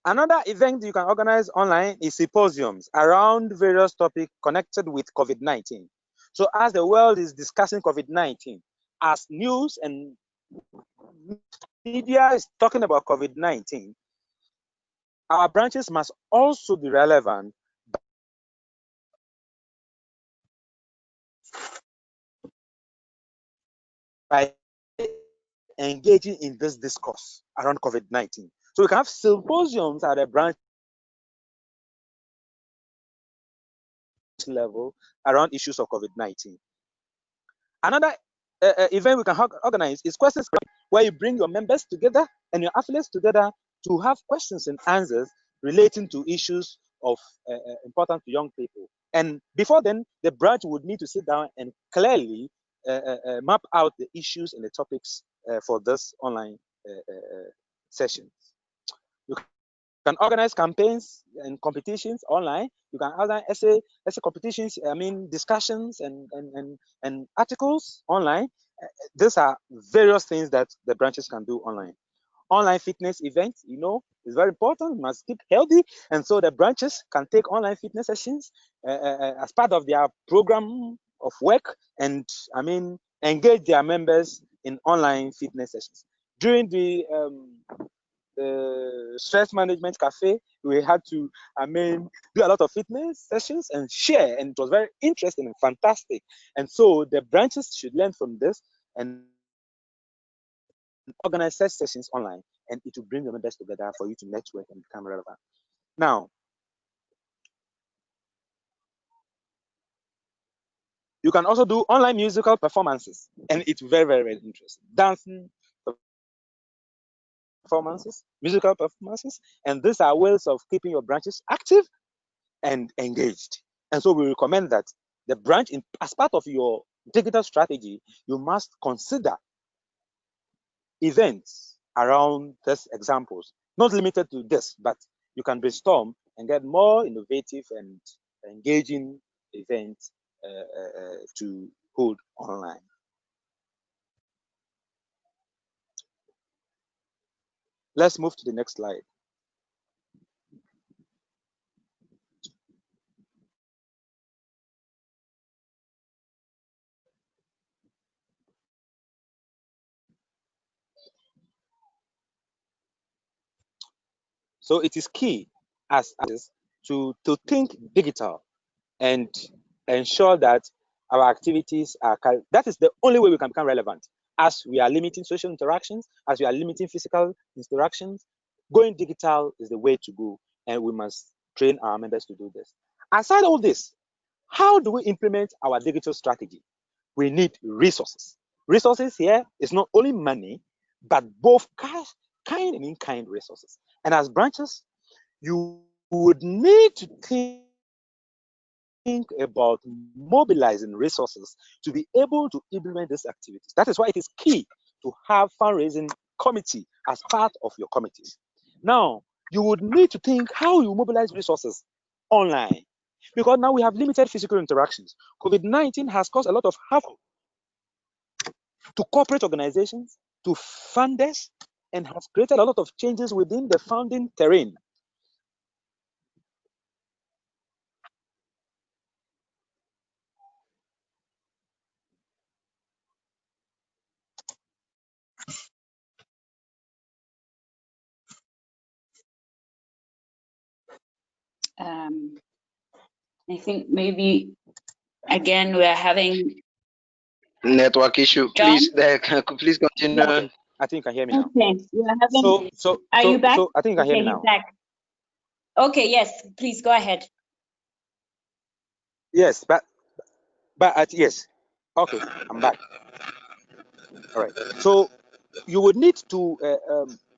Another event you can organize online is symposiums around various topics connected with COVID-19. So as the world is discussing COVID-19, as news and media is talking about COVID-19, our branches must also be relevant by engaging in this discourse around COVID-19. So we can have symposiums at a branch level around issues of COVID-19. Another event we can organize is questions, where you bring your members together and your affiliates together to have questions and answers relating to issues of important to young people. And before then, the branch would need to sit down and clearly map out the issues and the topics for this online sessions. You can organize campaigns and competitions online. You can organize essay competitions, discussions and articles online. These are various things that the branches can do online. Online fitness events, is very important. You must keep healthy, and so the branches can take online fitness sessions as part of their program of work, and engage their members in online fitness sessions. During the stress management cafe, we had to do a lot of fitness sessions and share, and it was very interesting and fantastic. And so the branches should learn from this and organize such sessions online, and it will bring your members together for you to network and become relevant. Now, you can also do online musical performances, and it's very, very, very interesting. Dancing performances, musical performances, and these are ways of keeping your branches active and engaged. And so we recommend that the branch, as part of your digital strategy, you must consider events around these examples, not limited to this, but you can brainstorm and get more innovative and engaging events to hold online. Let's move to the next slide. So it is key as artists to think digital and ensure that our activities are that is the only way we can become relevant. As we are limiting social interactions, as we are limiting physical interactions, going digital is the way to go, and we must train our members to do this. Aside all this, how do we implement our digital strategy? We need resources. Resources here is not only money, but both cash, kind and in-kind resources. And as branches, you would need to think about mobilizing resources to be able to implement these activities. That is why it is key to have fundraising committee as part of your committees. Now, you would need to think how you mobilize resources online, because now we have limited physical interactions. COVID-19 has caused a lot of havoc to corporate organizations, to funders, and has created a lot of changes within the funding terrain. I think maybe again we are having Network issue. John. Please continue. Yes. I think you can hear me now. Okay, we are having. Are you back? So I think you can hear Okay, me he's now. back. Okay, yes, please go ahead. Yes, but yes. Okay, I'm back. All right. So you would need to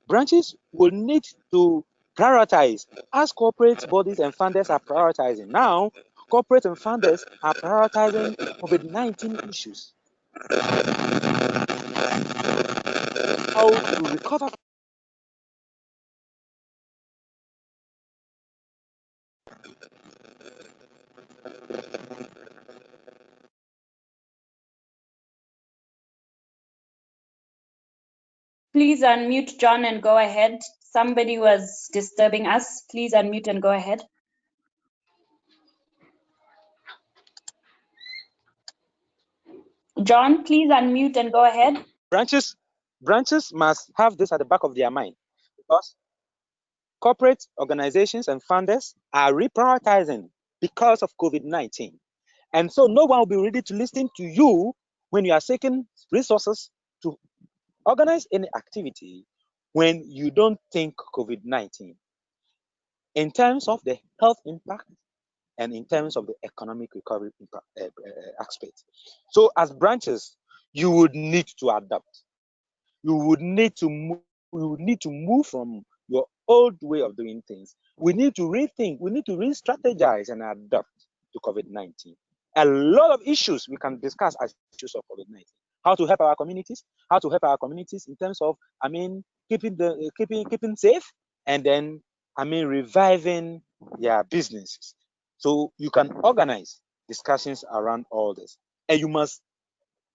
branches will need to prioritize as corporate bodies and funders are prioritizing. Now, corporate and funders are prioritizing COVID-19 issues. How to recover. Please unmute John and go ahead. Somebody was disturbing us. Please unmute and go ahead. John, please unmute and go ahead. Branches must have this at the back of their mind, because corporate organizations and funders are reprioritizing because of COVID-19. And so no one will be ready to listen to you when you are seeking resources to organize any activity when you don't think COVID-19 in terms of the health impact and in terms of the economic recovery impact, aspect. So as branches, you would need to adapt. You would need to move from your old way of doing things. We need to rethink, we need to re-strategize and adapt to COVID-19. A lot of issues we can discuss as issues of COVID-19. How to help our communities, in terms of, keeping safe, and then, reviving their businesses. So you can organize discussions around all this. And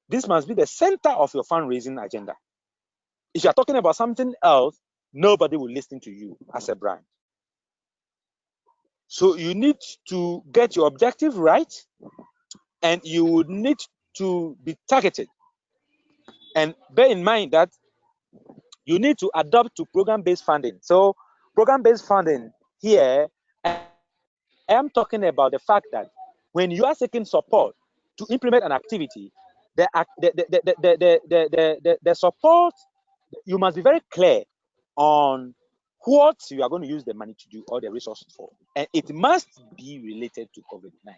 this must be the center of your fundraising agenda. If you're talking about something else, nobody will listen to you as a brand. So you need to get your objective right, and you would need to be targeted. And bear in mind that you need to adapt to program-based funding. So program-based funding here, I am talking about the fact that when you are seeking support to implement an activity, the support, you must be very clear on what you are going to use the money to do or the resources for. And it must be related to COVID-19.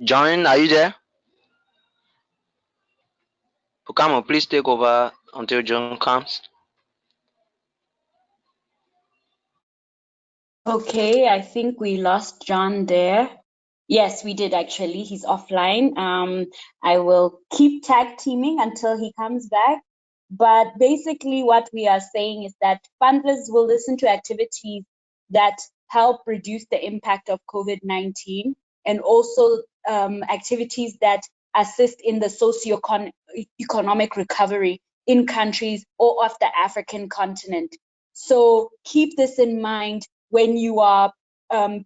John, are you there? Pukamo, please take over until John comes. Okay, I think we lost John there. Yes, we did actually. He's offline. I will keep tag teaming until he comes back. But basically, what we are saying is that funders will listen to activities that help reduce the impact of COVID-19 and also activities that assist in the socio-economic recovery in countries or of the African continent. So keep this in mind when you are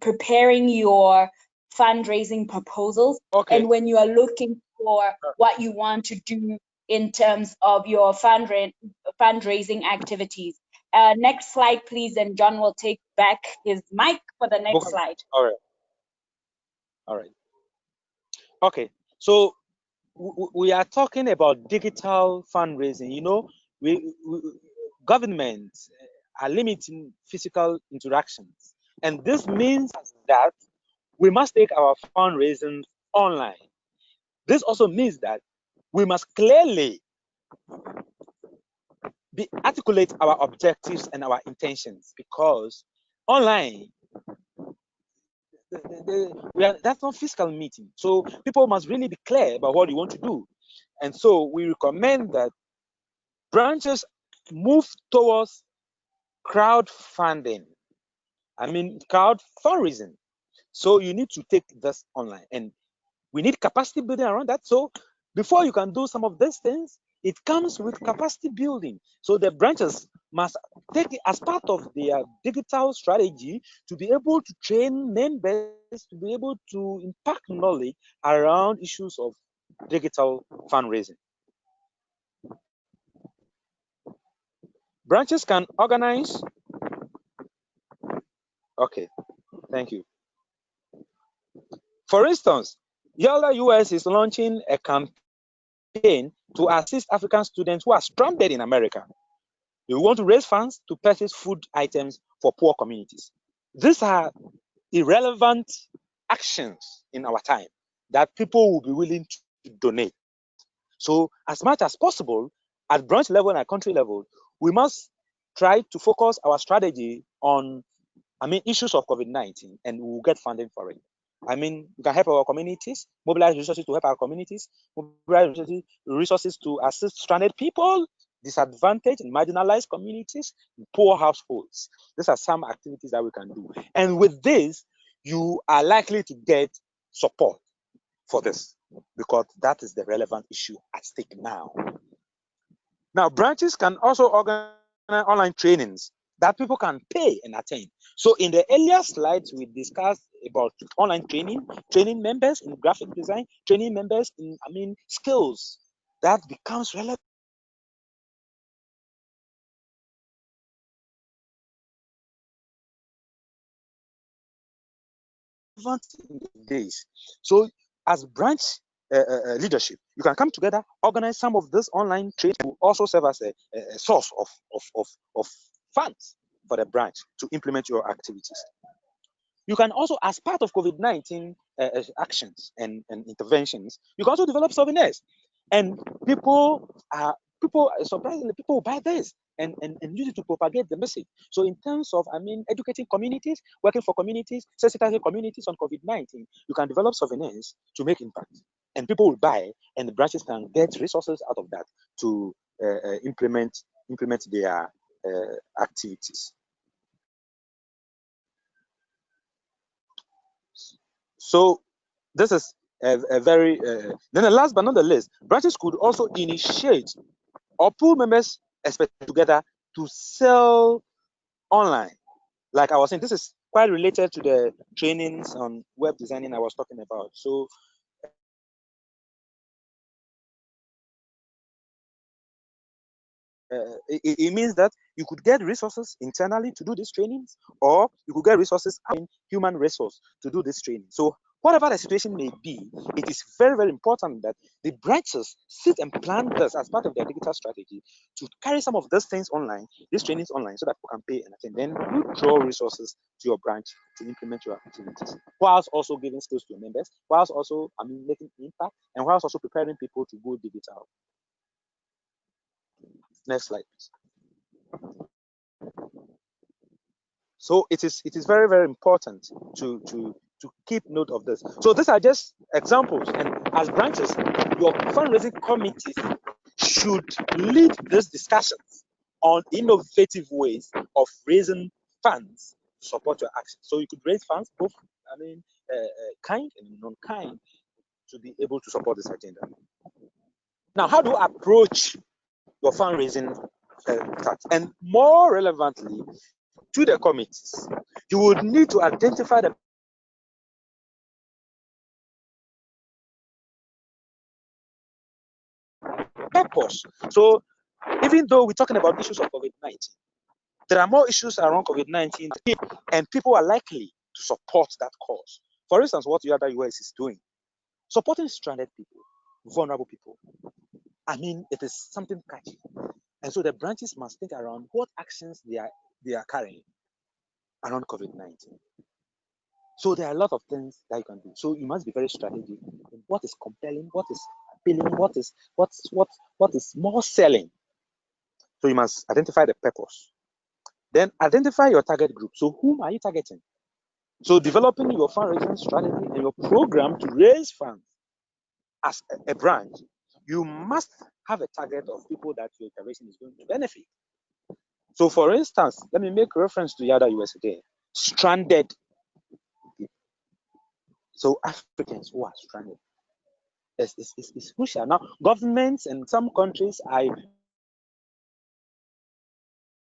preparing your fundraising proposals and when you are looking for what you want to do in terms of your fundraising activities. Next slide, please, and John will take back his mic for the next slide. All right. All right. Okay. So we are talking about digital fundraising. You know, we governments are limiting physical interactions, and this means that we must take our fundraising online. This also means that we must clearly articulate our objectives and our intentions, because online that's not physical meeting. So people must really be clear about what you want to do. And so we recommend that branches move towards crowdfunding. I mean, crowd fundraising. So you need to take this online, and we need capacity building around that. So before you can do some of these things, it comes with capacity building. So the branches must take it as part of their digital strategy to be able to train members, to be able to impact knowledge around issues of digital fundraising. Branches can organize. Okay, thank you. For instance, YALDA US is launching a campaign to assist African students who are stranded in America. We want to raise funds to purchase food items for poor communities. These are irrelevant actions in our time that people will be willing to donate. So, as much as possible, at branch level and at country level, we must try to focus our strategy on, issues of COVID-19, and we will get funding for it. We can help our communities, mobilize resources to help our communities, mobilize resources to assist stranded people, disadvantaged and marginalized communities, poor households. These are some activities that we can do. And with this, you are likely to get support for this, because that is the relevant issue at stake now. Now, branches can also organize online trainings that people can pay and attend. So in the earlier slides, we discussed about online training members in graphic design, training members in, skills that becomes relevant in the days. So as branch leadership, you can come together, organize some of this online training, will also serve as a source of funds for the branch to implement your activities. You can also, as part of COVID-19 actions and interventions, you can also develop souvenirs. And surprisingly, people buy this and use it to propagate the message. So in terms of, educating communities, working for communities, sensitizing communities on COVID-19, you can develop souvenirs to make impact. And people will buy, and the branches can get resources out of that to implement their activities. So this is a very then the last but not the least, branches could also initiate or pull members especially together to sell online. Like I was saying, this is quite related to the trainings on web designing I was talking about. So it means that you could get resources internally to do these trainings, or you could get resources in human resource to do this training. So whatever the situation may be, it is very, very important that the branches sit and plan this as part of their digital strategy to carry some of these things online, these trainings online, so that people can pay and attend. Then you draw resources to your branch to implement your activities, whilst also giving skills to your members, whilst also, making impact, and whilst also preparing people to go digital. Next slide, please. So it is very, very important to keep note of this. So these are just examples, and as branches, your fundraising committees should lead these discussions on innovative ways of raising funds to support your action. So you could raise funds, both kind and non-kind, to be able to support this agenda. Now, how do you approach your fundraising task? And more relevantly, to the committees, you would need to identify the purpose. So even though we're talking about issues of COVID-19, there are more issues around COVID-19, and people are likely to support that cause. For instance, what YALDA US is doing, supporting stranded people, vulnerable people. It is something catchy. And so the branches must think around what actions they are carrying around COVID-19. So there are a lot of things that you can do. So you must be very strategic in what is compelling, what is appealing, what is more selling. So you must identify the purpose. Then identify your target group. So whom are you targeting? So developing your fundraising strategy and your program to raise funds as a branch, you must have a target of people that your intervention is going to benefit. So for instance, let me make reference to YALDA US again. Stranded people. So Africans who are stranded. It's crucial. Now, governments in some countries are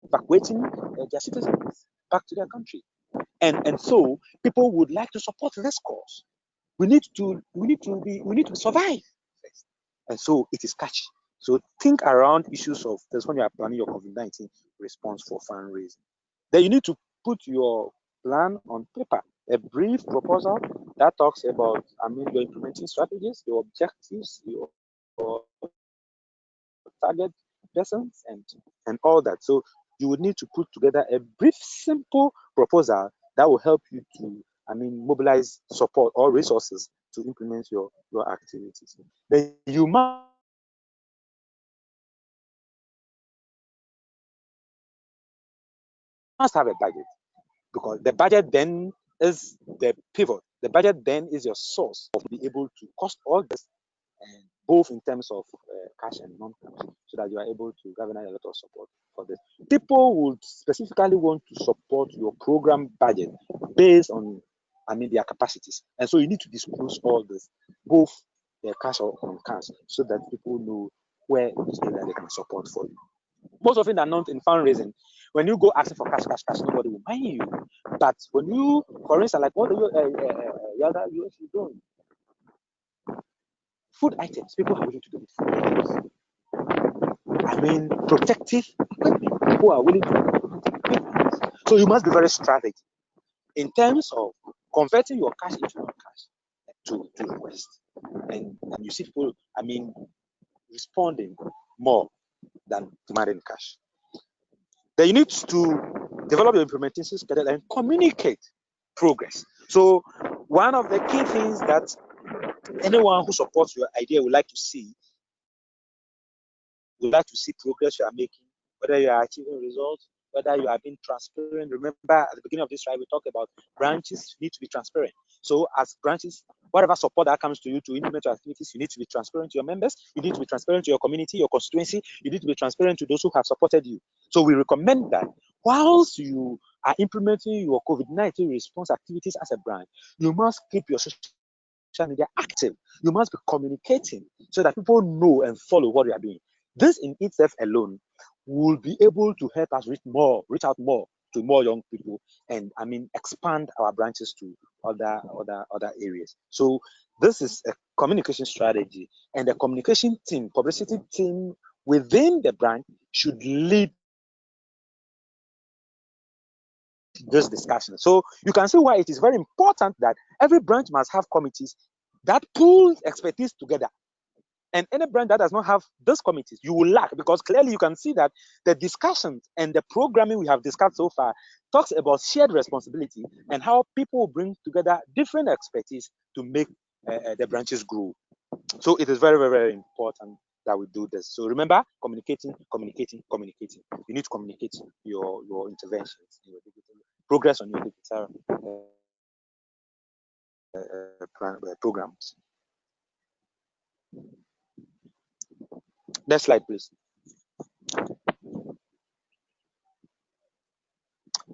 evacuating their citizens back to their country. And so people would like to support this cause. We need to survive first. And so it is catchy. So think around issues of this when you are planning your COVID-19 response for fundraising. Then you need to put your plan on paper, a brief proposal that talks about your implementing strategies, your objectives, your target persons, and all that. So you would need to put together a brief, simple proposal that will help you to mobilize support or resources to implement your activities. Then you must have a budget, because the budget then is the pivot. The budget then is your source of being able to cost all this, and both in terms of cash and non-cash, so that you are able to garner a lot of support for this. People would specifically want to support your program budget based on their capacities, and so you need to disclose all this, both cash or non-cash, so that people know where they can support for you. Most often than not in fundraising, when you go asking for cash, nobody will mind you. But when you, for instance, like what YALDA US is doing, food items, people are willing to donate food items. Protective equipment, people are willing to donate equipment. So you must be very strategic in terms of converting your cash into non-cash to request. And you see people, responding more than demanding cash. Then you need to develop your implementation schedule and communicate progress. So one of the key things that anyone who supports your idea would like to see progress you are making, whether you are achieving results, whether you are being transparent. Remember, at the beginning of this slide, we talked about branches need to be transparent. So as branches, whatever support that comes to you to implement your activities, you need to be transparent to your members, you need to be transparent to your community, your constituency, you need to be transparent to those who have supported you. So we recommend that whilst you are implementing your COVID-19 response activities as a branch, you must keep your social media active. You must be communicating so that people know and follow what you are doing. This in itself alone will be able to help us reach out more to more young people, and expand our branches to other areas. So this is a communication strategy, and the communication team, publicity team within the branch should lead this discussion. So you can see why it is very important that every branch must have committees that pool expertise together. And any branch that does not have those committees, you will lack, because clearly you can see that the discussions and the programming we have discussed so far talks about shared responsibility and how people will bring together different expertise to make the branches grow. So it is very, very, very important that we do this. So remember, communicating. You need to communicate your interventions, your digital progress on your digital programs. Next slide, please.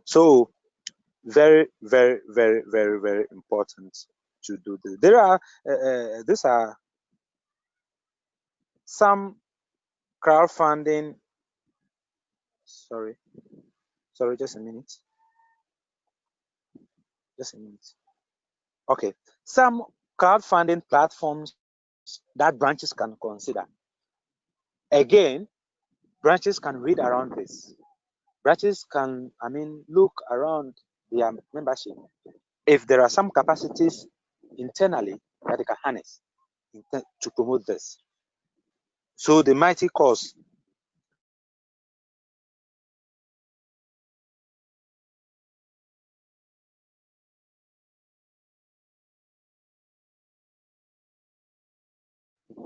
So very, very, very, very, very important to do this. There are these are some crowdfunding. Sorry, just a minute. Okay, some crowdfunding platforms that branches can consider. Again, branches can read around this. Branches can, look around their membership. If there are some capacities internally that they can harness to promote this. So the mighty cause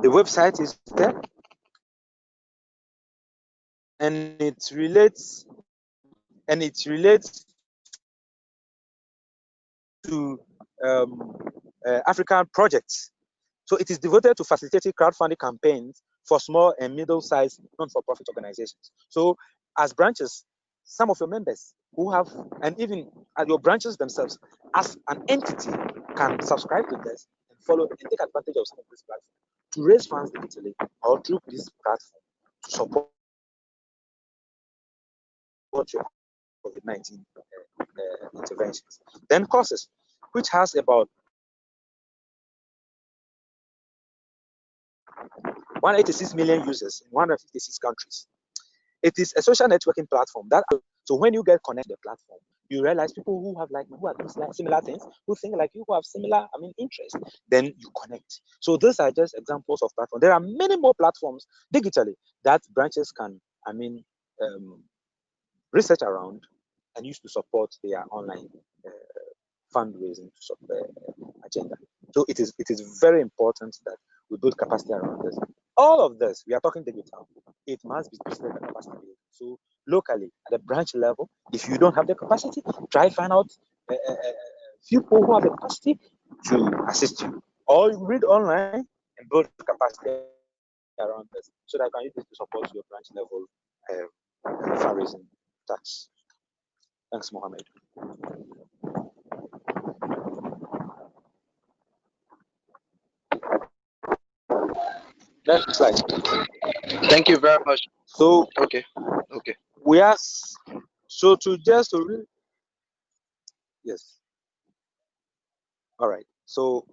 the website is there, and it relates to African projects. So it is devoted to facilitating crowdfunding campaigns for small and middle-sized non-for-profit organizations. So as branches, some of your members who have, and even at your branches themselves, as an entity, can subscribe to this and follow and take advantage of some of this platform to raise funds digitally or through this platform to support your COVID-19 interventions. Then courses, which has about 186 million users in 156 countries. It is a social networking platform that, so when you get connected to the platform, you realize people who have who are doing similar things, who think like you, who have similar interests, then you connect. So these are just examples of platforms. There are many more platforms digitally that branches can research around and use to support their online fundraising agenda. So it is very important that we build capacity around this. All of this, we are talking digital. It must be boosted by capacity building. So locally, at the branch level, if you don't have the capacity, try find out few people who have the capacity to assist you. Or you read online and build capacity around this, so that you can use this to support your branch level fundraising tasks. Thanks, Mohammed. Next slide. Thank you very much. So okay. We are so to just to read. Yes. All right. So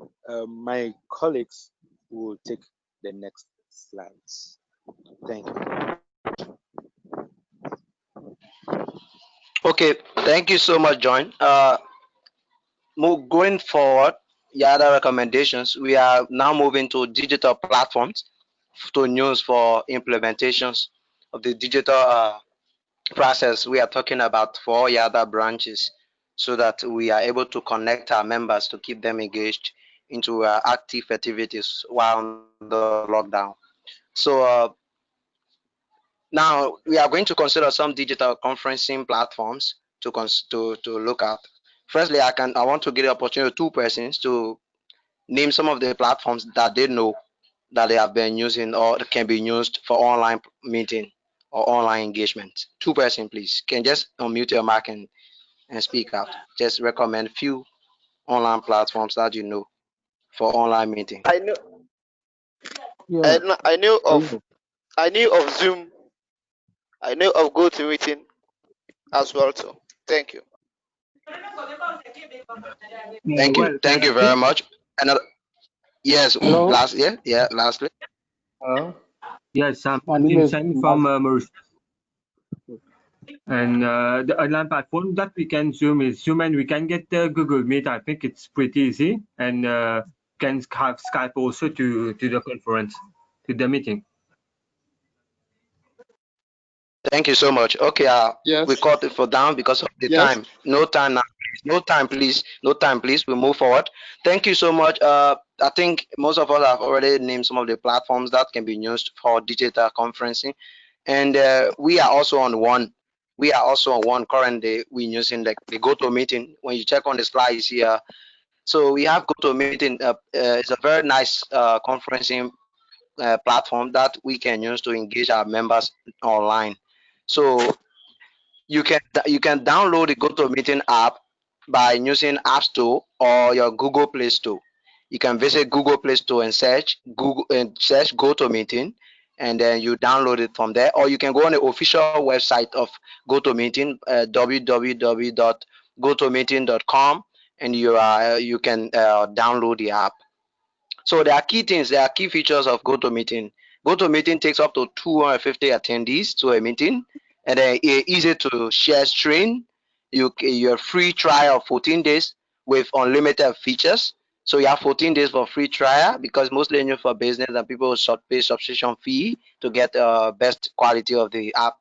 my colleagues will take the next slides. Thank you. Okay, thank you so much, John. Going forward, YALDA recommendations, we are now moving to digital platforms to use for implementations of the digital process we are talking about for YALDA branches, so that we are able to connect our members to keep them engaged into active activities while on the lockdown. So now we are going to consider some digital conferencing platforms to look at. Firstly, I want to give the opportunity to two persons to name some of the platforms that they know that they have been using or can be used for online meeting or online engagement. Two persons, please. Can just unmute your mic and speak out. Just recommend few online platforms that you know for online meeting. I know. Yeah. I knew of Zoom. I know of GoToMeeting as well too. Thank you. Thank you very much. Another, yes, Hello. lastly. Hello. Yes, My name is from Mauritius. And the online platform that we can Zoom is Zoom, and we can get Google Meet. I think it's pretty easy, and can have Skype also to the conference, to the meeting. Thank you so much. Okay, Yes. we cut it for down because of the Yes. time. No time now. Please. No time, please. No time, please. We move forward. Thank you so much. I think most of us have already named some of the platforms that can be used for digital conferencing, and we are also on one. We are also on one currently. We're using the GoToMeeting. When you check on the slides here, so we have GoToMeeting. It's a very nice conferencing platform that we can use to engage our members online. So you can download the GoToMeeting app by using App Store or your Google Play Store. You can visit Google Play Store and search GoToMeeting, and then you download it from there. Or you can go on the official website of GoToMeeting, www.gotomeeting.com, and you can download the app. So there are key things, there are key features of GoToMeeting. GoToMeeting takes up to 250 attendees to a meeting, and then easy to share screen. You're free trial of 14 days with unlimited features. So you have 14 days for free trial because mostly new for business and people pay subscription fee to get best quality of the app.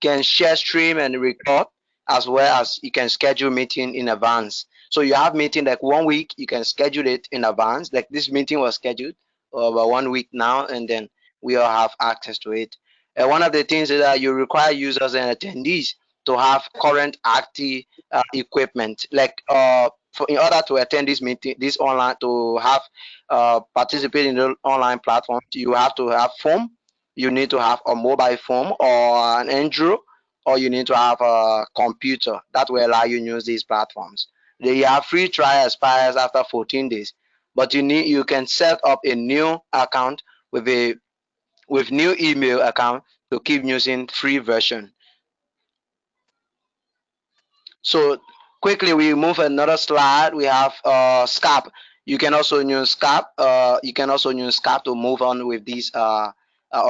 Can share, stream, and record, as well as you can schedule meeting in advance. So you have meeting like 1 week, you can schedule it in advance. Like this meeting was scheduled about 1 week now, and then we all have access to it. And one of the things is that you require users and attendees to have current active equipment. Like in order to attend this meeting, this online, to have participate in the online platform, you have to have phone, you need to have a mobile phone or an Android, or you need to have a computer that will allow you to use these platforms. They have free trial expires after 14 days, but you can set up a new account with new email account to keep using free version. So quickly we move another slide. We have Skype. You can also use Skype. You can also use Skype to move on with these or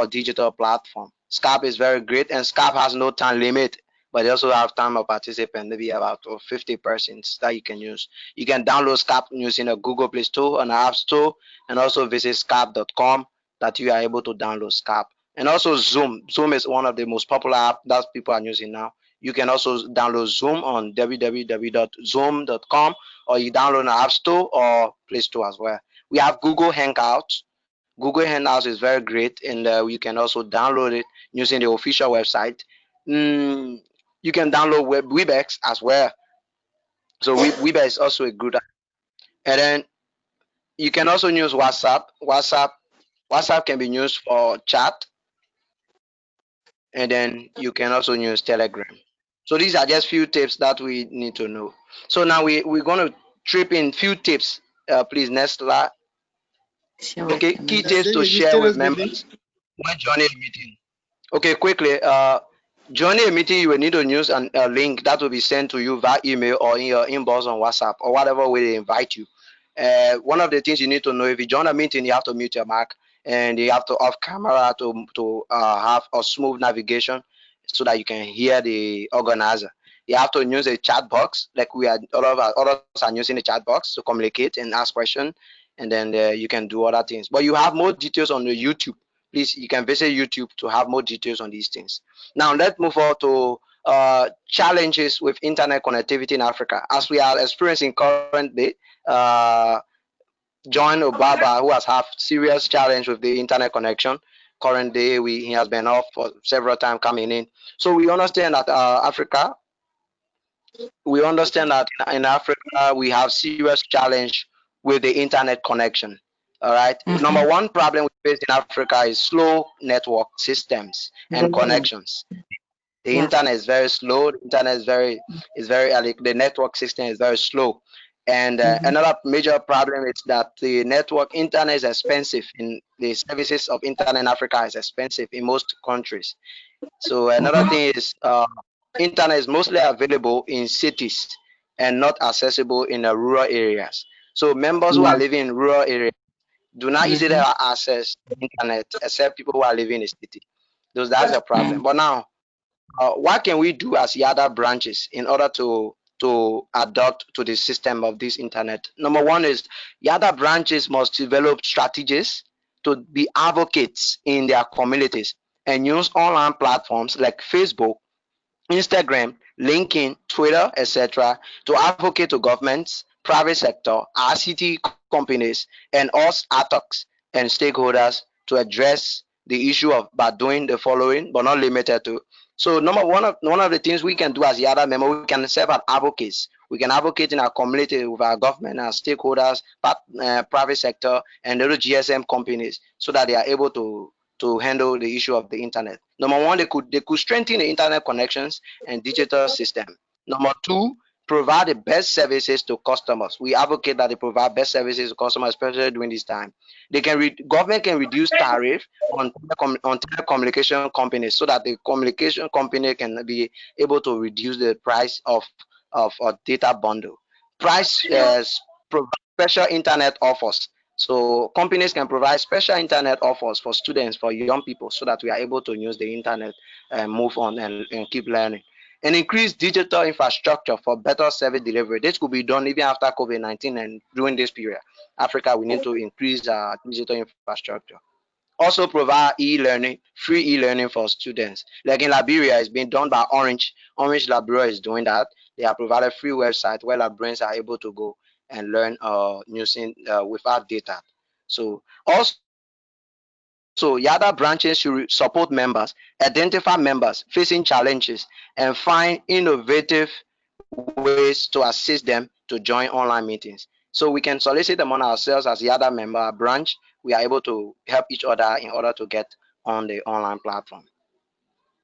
digital platform. Skype is very great, and Skype has no time limit, but they also have time of participant, maybe about 50 persons that you can use. You can download Skype using a Google Play Store and App Store, and also visit skype.com that you are able to download Skype. And also Zoom. Zoom is one of the most popular app that people are using now. You can also download Zoom on www.zoom.com, or you download an App Store or Play Store as well. We have Google Hangouts. Google Hangouts is very great, and you can also download it using the official website. You can download Webex as well. So Webex is also a good app. And then you can also use WhatsApp. WhatsApp can be used for chat, and then you can also use Telegram. So these are just few tips that we need to know. So now we're going to trip in few tips. Please, next slide. Okay, key tips to share with members when joining a meeting. Okay, quickly. Joining a meeting, you will need to use a link that will be sent to you via email or in your inbox on WhatsApp or whatever way they invite you. One of the things you need to know, if you join a meeting, you have to mute your mic and you have to off camera to have a smooth navigation so that you can hear the organizer. You have to use a chat box, like we are all of us others are using the chat box to communicate and ask questions, and then you can do other things. But you have more details on the YouTube. Please, you can visit YouTube to have more details on these things. Now let's move on to challenges with internet connectivity in Africa, as we are experiencing currently. John Obaba, who has had serious challenge with the internet connection. Currently, he has been off for several times coming in. So we understand that in Africa we have serious challenge with the internet connection. All right. Number one problem we face in Africa is slow network systems and connections. The internet is very slow. The internet the network system is very slow. And another major problem is that the network internet is expensive. In the services of internet in Africa is expensive in most countries. So another thing is internet is mostly available in cities and not accessible in the rural areas. So members who are living in rural areas do not easily have access to internet except people who are living in the city. That's a problem. But now what can we do as YALDA branches in order to adapt to the system of this internet? Number one is YALDA branches must develop strategies to be advocates in their communities and use online platforms like Facebook, Instagram, LinkedIn, Twitter, etc., to advocate to governments, private sector, ICT companies, and us ATOCs and stakeholders to address the issue of by doing the following, but not limited to. So, number one of the things we can do as the other member, we can serve as advocates. We can advocate in our community with our government, our stakeholders, private sector, and little GSM companies, so that they are able to handle the issue of the internet. Number one, they could strengthen the internet connections and digital system. Number two, provide the best services to customers. We advocate that they provide best services to customers, especially during this time. Government can reduce tariff on telecommunication companies so that the communication company can be able to reduce the price of a data bundle. Provide special internet offers. So companies can provide special internet offers for students, for young people, so that we are able to use the internet and move on and keep learning. And increase digital infrastructure for better service delivery. This could be done even after COVID-19 and during this period. Africa, we need to increase our digital infrastructure. Also provide e-learning, free e-learning for students. Like in Liberia, it's been done by Orange. Orange Liberia is doing that. They have provided free website where Liberians are able to go and learn using without data. So also YALDA branches should support members, identify members facing challenges, and find innovative ways to assist them to join online meetings. So we can solicit among ourselves as YALDA member branch. We are able to help each other in order to get on the online platform.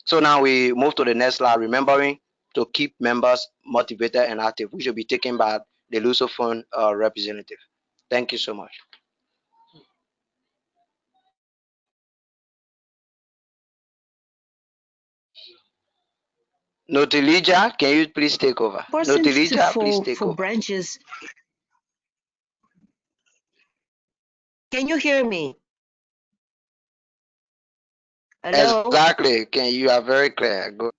So now we move to the next slide, remembering to keep members motivated and active, which will be taken by the Lusophone representative. Thank you so much. Notilija, can you please take over? Notilija, please take over. Branches. Can you hear me? Hello? Exactly. You are very clear. Go.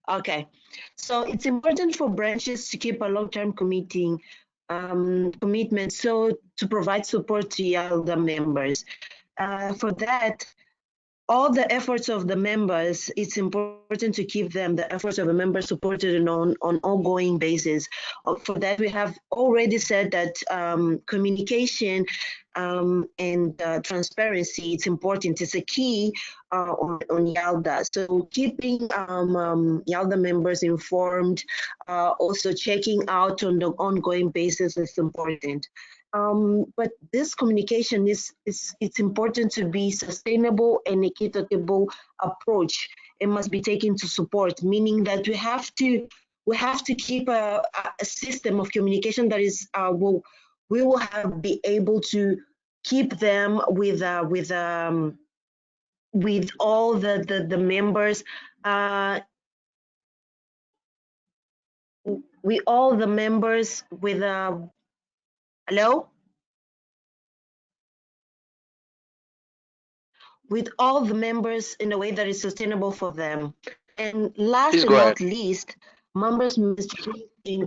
Okay. So it's important for branches to keep a long-term commitment so to provide support to YALDA members. For that, all the efforts of the members, it's important to keep the efforts of the members supported on ongoing basis. For that, we have already said that communication and transparency, it's important. It's a key on YALDA. So keeping YALDA members informed, also checking out on the ongoing basis is important. But this communication it's important to be sustainable and equitable approach. It must be taken to support, meaning that we have to keep a system of communication that is we will be able to keep them with all the members, with all the members with hello? With all the members in a way that is sustainable for them. And last and not least, members must be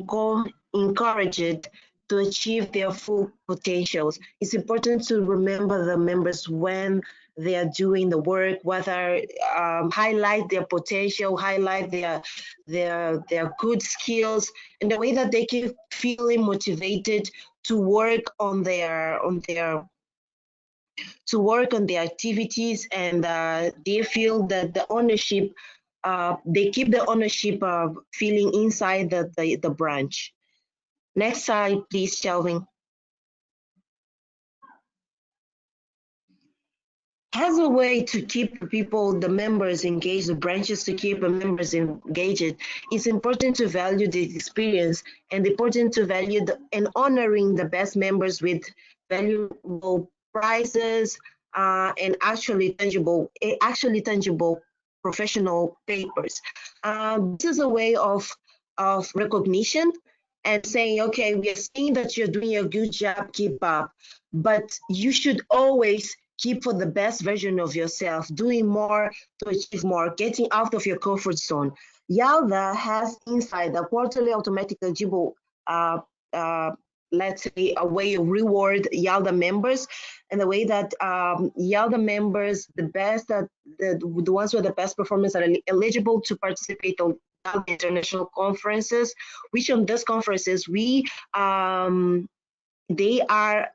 encouraged to achieve their full potentials. It's important to remember the members when they are doing the work, whether highlight their potential, highlight their good skills, in the way that they can feel motivated to work on their activities, and they feel that the ownership, they keep the ownership feeling inside the branch. Next slide, please, Shelvin. As a way to keep the members engaged, the branches to keep the members engaged, it's important to value the experience and important to value and honoring the best members with valuable prizes and actually tangible professional papers. This is a way of recognition and saying, okay, we are seeing that you're doing a good job, keep up, but you should always keep for the best version of yourself, doing more to achieve more, getting out of your comfort zone. YALDA has inside the quarterly automatic eligible, let's say, a way of reward YALDA members, and the way that YALDA members, the ones with the best performance are eligible to participate on YALDA international conferences, which on those conferences they are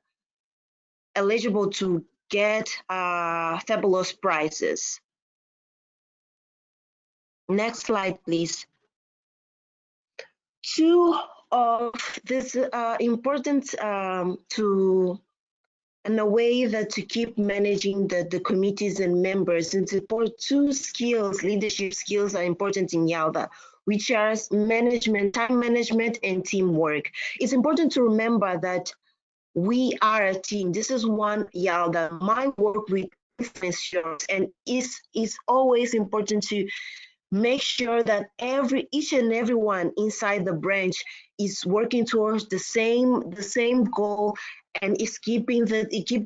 eligible to get fabulous prizes. Next slide, please. Two of this important to in a way that to keep managing the committees and members, and support two skills, leadership skills are important in YALDA, which are management, time management, and teamwork. It's important to remember that we are a team. This is one YALDA. My work will influence yours, and it's always important to make sure that each and everyone inside the branch is working towards the same goal, and is keep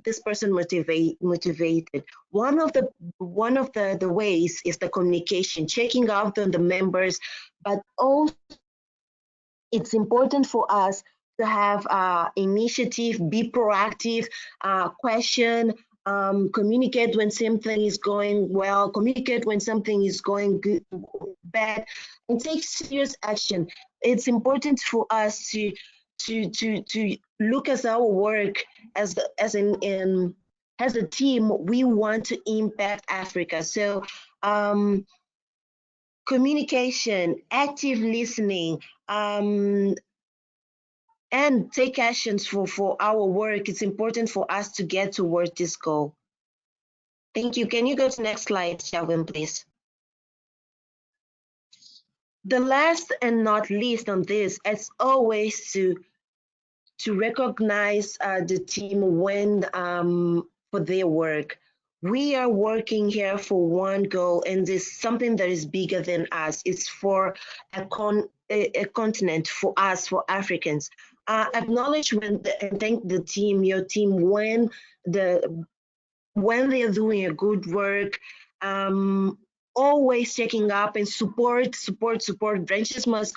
this person motivated. One of the ways is the communication, checking out on the members, but also it's important for us to have initiative, be proactive, question, communicate when something is going well, communicate when something is going good, bad, and take serious action. It's important for us to look at our work as a team. We want to impact Africa. So communication, active listening, and take actions for our work. It's important for us to get towards this goal. Thank you. Can you go to next slide, Shelvin, please? The last and not least on this, as always, to recognize the team when for their work. We are working here for one goal, and this something that is bigger than us. It's for a continent, for us, for Africans. Acknowledge and thank the team, your team, when they are doing a good work. Always checking up and support. Branches must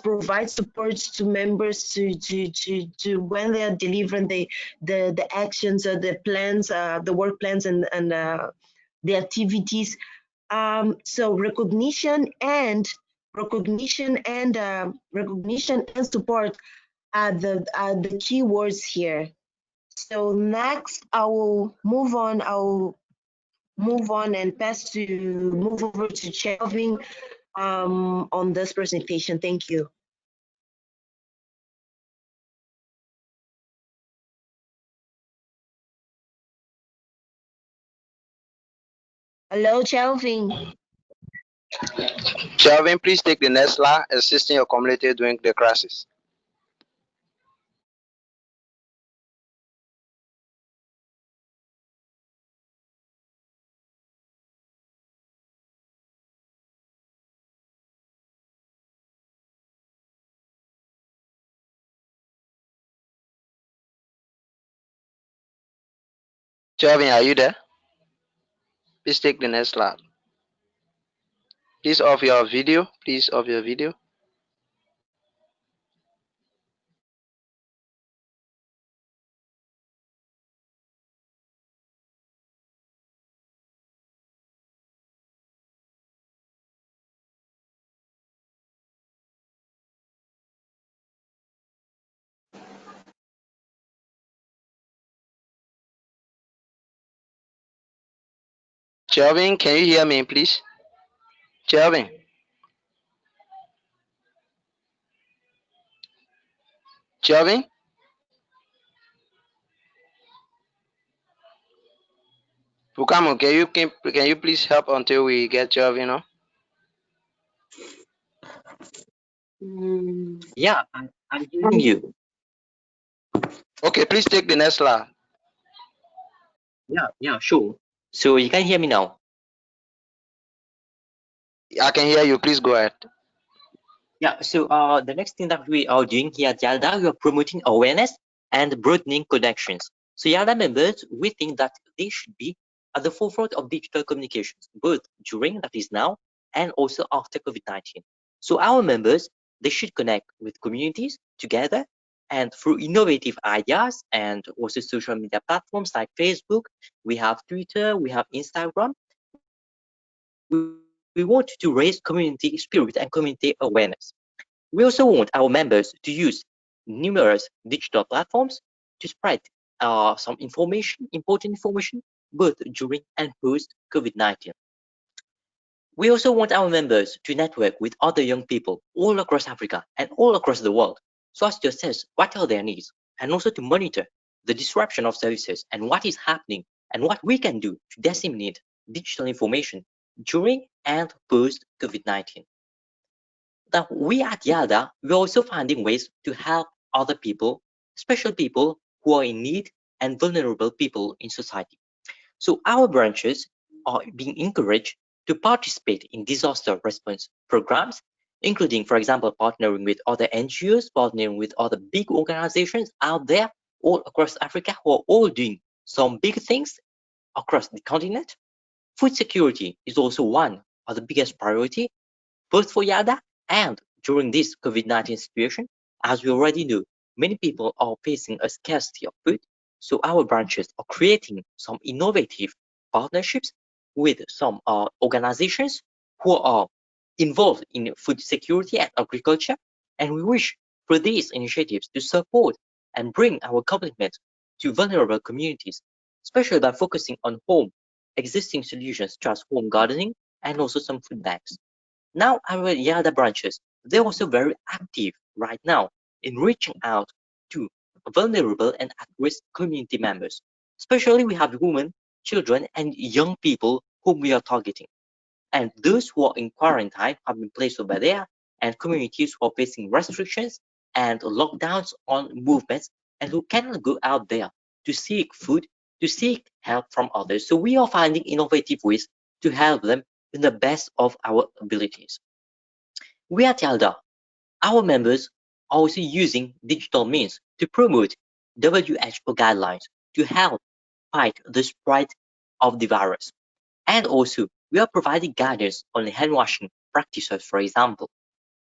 provide support to members to when they are delivering the actions or the plans, the work plans, and the activities. So recognition and support are the key words here. So next, I will move on. And move over to Chelvin on this presentation. Thank you. Hello, Chelvin. Shelvin, please take the next slide, assisting your community during the crisis. Shelvin, are you there? Please take the next slide. Please off your video. Please off your video. Shelvin, can you hear me, please? Shelvin. Shelvin? Bukamo, can you please help until we get Shelvin on? Yeah, I'm hearing you. Okay, please take the next slide. Yeah, sure. So you can hear me now. I can hear you. Please go ahead. Yeah, so the next thing that we are doing here at YALDA, we are promoting awareness and broadening connections. So YALDA members, we think that they should be at the forefront of digital communications, both during, that is now, and also after COVID-19. So our members, they should connect with communities together and through innovative ideas and also social media platforms like Facebook, we have Twitter, we have Instagram. We want to raise community spirit and community awareness. We also want our members to use numerous digital platforms to spread some information, important information, both during and post COVID-19. We also want our members to network with other young people all across Africa and all across the world, so as to assess what are their needs and also to monitor the disruption of services and what is happening and what we can do to disseminate digital information during and post COVID-19. Now, we at YALDA, we're also finding ways to help other people, special people who are in need and vulnerable people in society. So our branches are being encouraged to participate in disaster response programs, including, for example, partnering with other NGOs, partnering with other big organizations out there all across Africa who are all doing some big things across the continent. Food security is also one of the biggest priority, both for YALDA and during this COVID-19 situation. As we already know, many people are facing a scarcity of food, so our branches are creating some innovative partnerships with some organizations who are involved in food security and agriculture, and we wish for these initiatives to support and bring our commitment to vulnerable communities, especially by focusing on home existing solutions such as home gardening and also some food banks. Now our YALDA branches, they're also very active right now in reaching out to vulnerable and at-risk community members. Especially we have women, children, and young people whom we are targeting. And those who are in quarantine have been placed over there, and communities who are facing restrictions and lockdowns on movements and who cannot go out there to seek food, to seek help from others. So we are finding innovative ways to help them in the best of our abilities. We at YALDA, our members are also using digital means to promote WHO guidelines to help fight the spread of the virus. And also, we are providing guidance on hand washing practices, for example.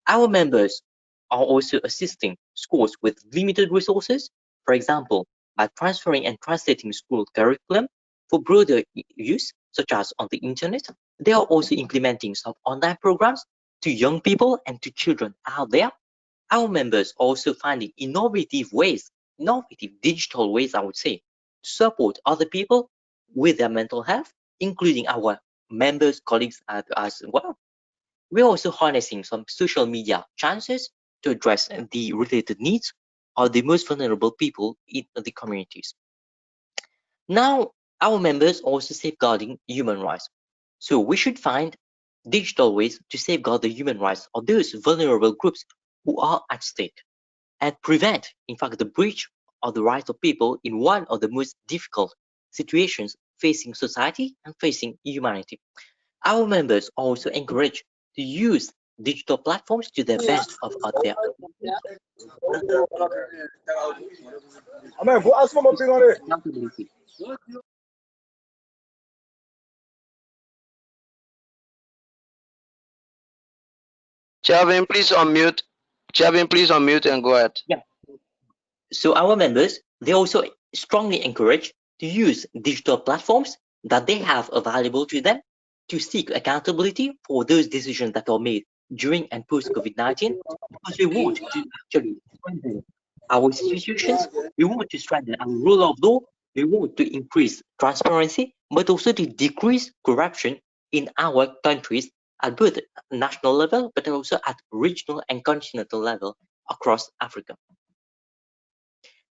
Our members are also assisting schools with limited resources, for example, by transferring and translating school curriculum for broader use, such as on the internet. They are also implementing some online programs to young people and to children out there. Our members are also finding innovative ways, innovative digital ways, I would say, to support other people with their mental health, including our members, colleagues as well. We're also harnessing some social media chances to address the related needs of the most vulnerable people in the communities. Now, our members are also safeguarding human rights. So we should find digital ways to safeguard the human rights of those vulnerable groups who are at stake and prevent, in fact, the breach of the rights of people in one of the most difficult situations facing society and facing humanity. Our members are also encouraged to use digital platforms to the best of their accountability. Chelvin, please unmute. Chelvin, please unmute and go ahead. Yeah. So our members, they also strongly encourage to use digital platforms that they have available to them to seek accountability for those decisions that are made during and post COVID-19, because we want to actually strengthen our institutions, we want to strengthen our rule of law, we want to increase transparency, but also to decrease corruption in our countries at both national level, but also at regional and continental level across Africa.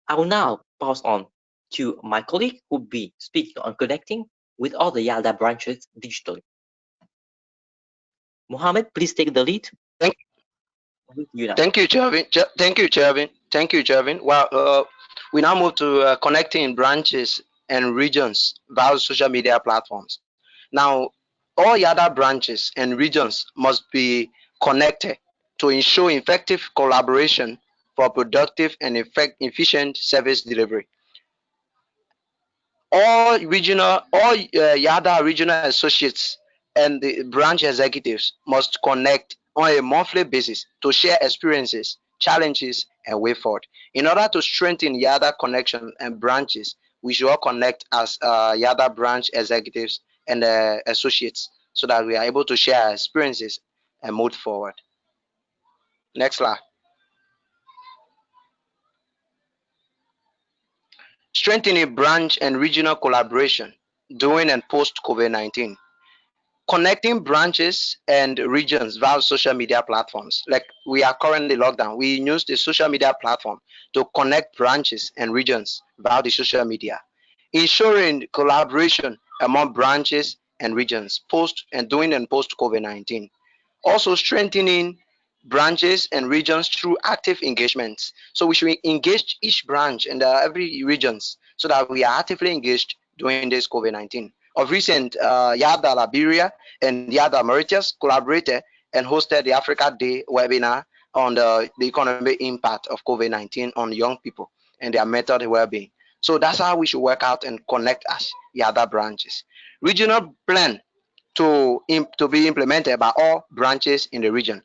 I will now pass on to my colleague who will be speaking on connecting with other YALDA branches digitally. Mohammed, please take the lead. Thank you, Chelvin. Thank you, Chelvin. Thank you, Chelvin. Well, we now move to connecting branches and regions via social media platforms. Now, all YALDA branches and regions must be connected to ensure effective collaboration for productive and efficient service delivery. All YALDA regional associates and the branch executives must connect on a monthly basis to share experiences, challenges, and way forward. In order to strengthen YALDA connection and branches, we should all connect as YALDA branch executives and associates so that we are able to share our experiences and move forward. Next slide. Strengthening branch and regional collaboration during and post COVID-19. Connecting branches and regions via social media platforms. Like we are currently locked down, we use the social media platform to connect branches and regions via the social media, ensuring collaboration among branches and regions post and during and post COVID-19. Also strengthening branches and regions through active engagements. So we should engage each branch and every regions so that we are actively engaged during this COVID-19. Of recent, YALDA Liberia and YALDA Mauritius collaborated and hosted the Africa Day webinar on the economic impact of COVID-19 on young people and their mental well-being. So that's how we should work out and connect as YALDA branches. Regional plan to be implemented by all branches in the region.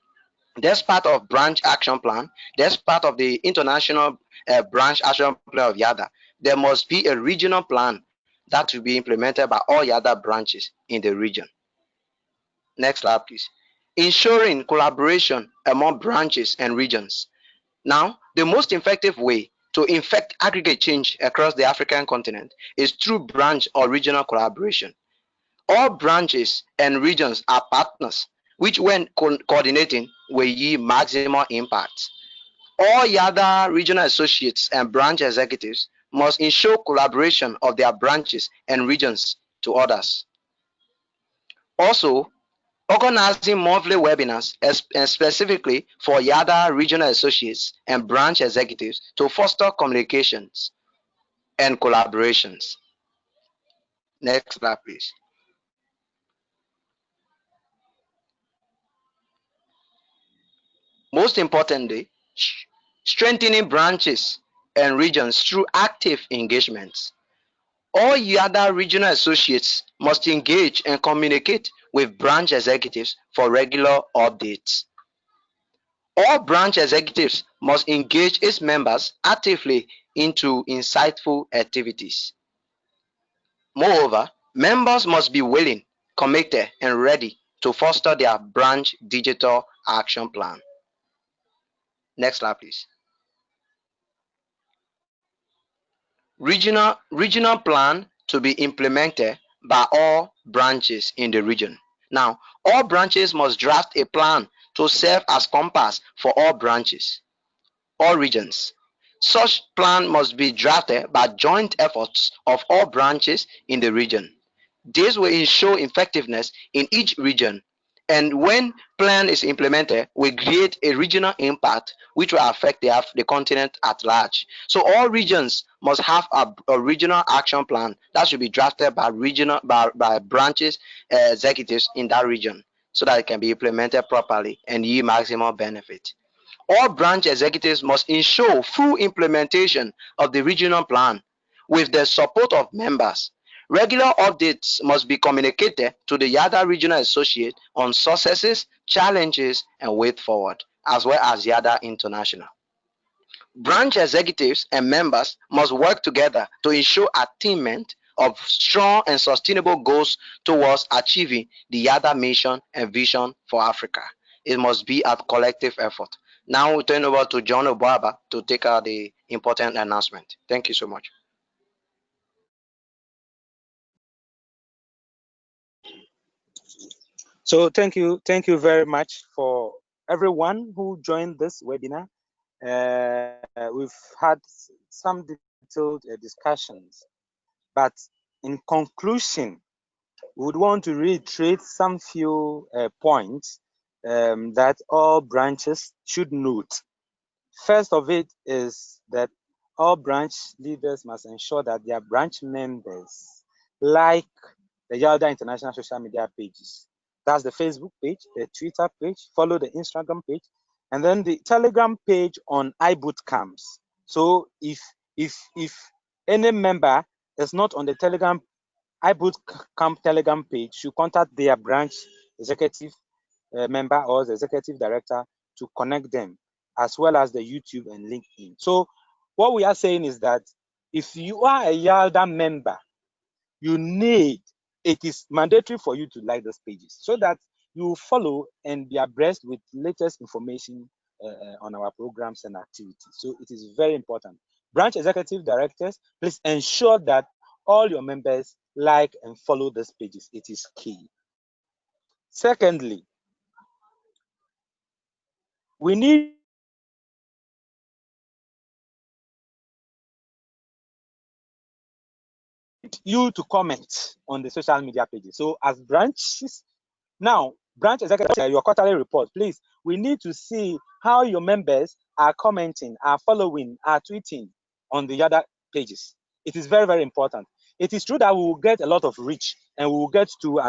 That's part of branch action plan. That's part of the international branch action plan of YALDA. There must be a regional plan that will be implemented by all YALDA branches in the region. Next slide, please. Ensuring collaboration among branches and regions. Now, the most effective way to effect aggregate change across the African continent is through branch or regional collaboration. All branches and regions are partners, which when coordinating will yield maximum impact. All YALDA regional associates and branch executives must ensure collaboration of their branches and regions to others. Also, organizing monthly webinars specifically for YALDA regional associates and branch executives to foster communications and collaborations. Next slide, please. Most importantly, strengthening branches and regions through active engagements. All YALDA regional associates must engage and communicate with branch executives for regular updates. All branch executives must engage its members actively into insightful activities. Moreover, members must be willing, committed, and ready to foster their branch digital action plan. Next slide, please. Regional plan to be implemented by all branches in the region. Now, all branches must draft a plan to serve as compass for all branches, all regions. Such plan must be drafted by joint efforts of all branches in the region. This will ensure effectiveness in each region, and when plan is implemented, will create a regional impact which will affect the continent at large. So all regions must have a regional action plan that should be drafted by branches executives in that region so that it can be implemented properly and yield maximum benefit. All branch executives must ensure full implementation of the regional plan with the support of members. Regular updates must be communicated to the YALDA regional associate on successes, challenges, and way forward, as well as YALDA International. Branch executives and members must work together to ensure attainment of strong and sustainable goals towards achieving the YALDA mission and vision for Africa. It must be a collective effort. Now we turn over to John Obaba to take the important announcement. Thank you so much. So thank you very much for everyone who joined this webinar. We've had some detailed discussions, but in conclusion, we would want to reiterate some few points that all branches should note. First of it is that all branch leaders must ensure that their branch members like the YALDA International social media pages. That's the Facebook page, the Twitter page, follow the Instagram page, and then the Telegram page on iBootcamps. So if any member is not on the Telegram, iBootcamp Telegram page, should contact their branch executive member or the executive director to connect them, as well as the YouTube and LinkedIn. So what we are saying is that if you are a YALDA member, it is mandatory for you to like those pages so that you follow and be abreast with latest information on our programs and activities. So it is very important. Branch executive directors, please ensure that all your members like and follow these pages. It is key. Secondly, we need you to comment on the social media pages. So as branches, now branch executive, your quarterly report, please, we need to see how your members are commenting, are following, are tweeting on the other pages. It is very, very important. It is true that we will get a lot of reach and we will get to,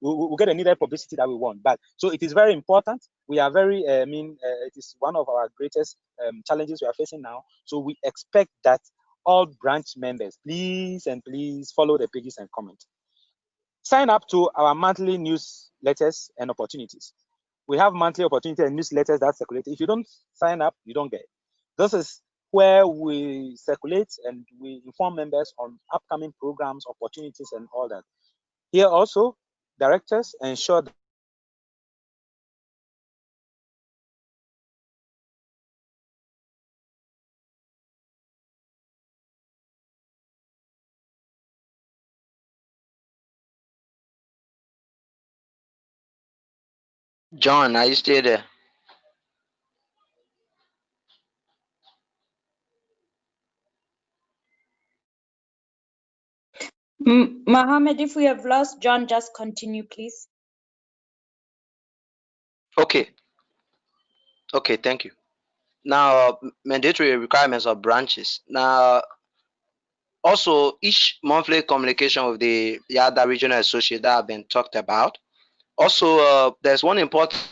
we'll get a needed publicity that we want. But so it is very important. We are very, it is one of our greatest challenges we are facing now. So we expect that all branch members, please and please follow the pages and comment. Sign up to our monthly newsletters and opportunities. We have monthly opportunity and newsletters that circulate. If you don't sign up, you don't get it. This is where we circulate and we inform members on upcoming programs, opportunities, and all that. Here also, directors ensure that John, are you still there? Mohammed, if we have lost John, just continue, please. Okay. Okay, thank you. Now, mandatory requirements of branches. Now, also, each monthly communication with the YALDA regional associate that have been talked about. Also, there's one important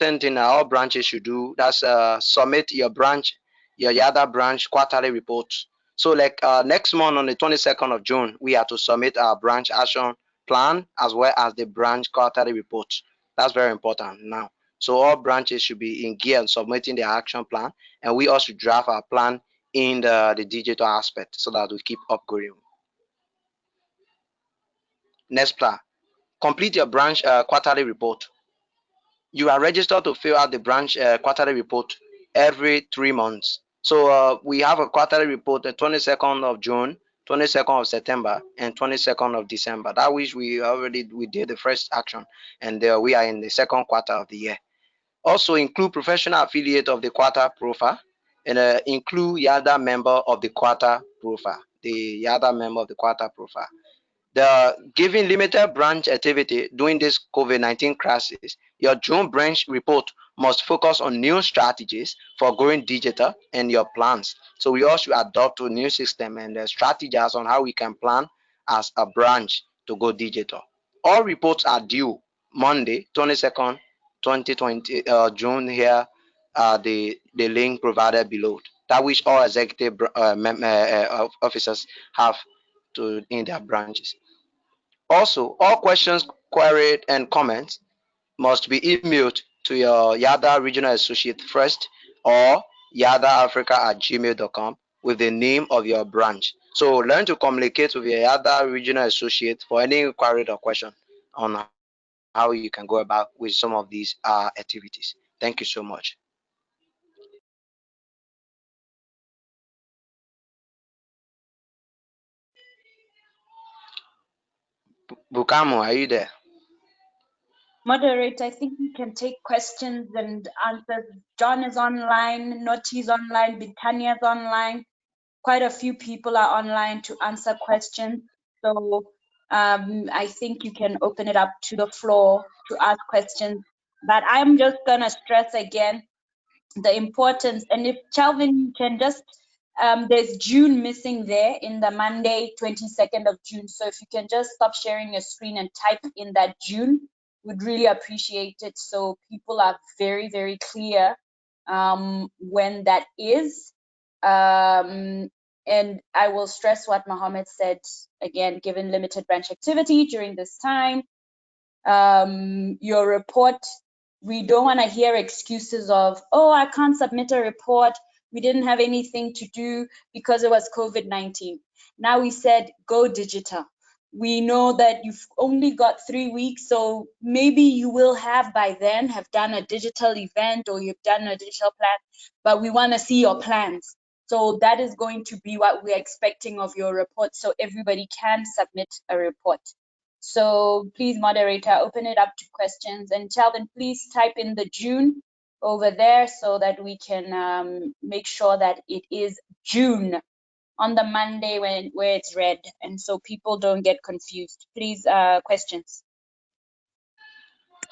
thing all branches should do. That's submit your YALDA branch quarterly report. So, like next month on the 22nd of June, we have to submit our branch action plan as well as the branch quarterly report. That's very important now. So all branches should be in gear and submitting their action plan, and we also draft our plan in the digital aspect so that we keep upgrading. Next plan, complete your branch quarterly report. You are registered to fill out the branch quarterly report every 3 months. So we have a quarterly report the 22nd of June, 22nd of September, and 22nd of December. That which we did the first action, and we are in the second quarter of the year. Also include professional affiliate of the quarter profile, and include YALDA member of the quarter profile. The YALDA member of the quarter profile. The giving limited branch activity during this COVID-19 crisis, your June branch report must focus on new strategies for going digital and your plans. So we also adopt a new system and strategies on how we can plan as a branch to go digital. All reports are due Monday, 22nd, 2020, June here, the link provided below. That which all executive officers have in their branches. Also, all questions, queries, and comments must be emailed to your YALDA regional associate first or yaldaafrica@gmail.com with the name of your branch. So learn to communicate with your YALDA regional associate for any inquiry or question on how you can go about with some of these activities. Thank you so much. Bukamo, are you there? Moderator, I think we can take questions and answers. John is online, Noti's online, Bitania's online. Quite a few people are online to answer questions. So I think you can open it up to the floor to ask questions. But I'm just gonna stress again the importance. And if Calvin can just, there's June missing there in the Monday, 22nd of June. So if you can just stop sharing your screen and type in that June, would really appreciate it. So people are very, very clear when that is. And And I will stress what Mohammed said again, given limited branch activity during this time. Your report, we don't want to hear excuses of, oh, I can't submit a report. We didn't have anything to do because it was COVID-19. Now we said, go digital. We know that you've only got 3 weeks, so maybe you will have by then have done a digital event or you've done a digital plan, but we want to see your plans. So that is going to be what we're expecting of your report, so everybody can submit a report. So please, moderator, open it up to questions, and Calvin, please type in the June over there so that we can make sure that it is June on the Monday where it's red, and so people don't get confused. Please, questions.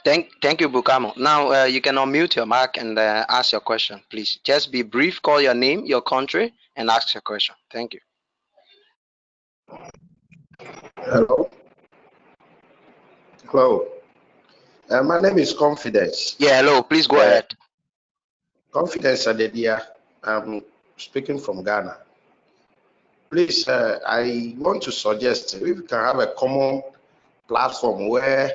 Thank you, Bukamo. Now you can unmute your mic and ask your question, please. Just be brief, call your name, your country, and ask your question. Thank you. Hello. Hello. My name is Confidence. Yeah, hello. Please go ahead. Confidence Adedia. I'm speaking from Ghana. Please, I want to suggest if we can have a common platform where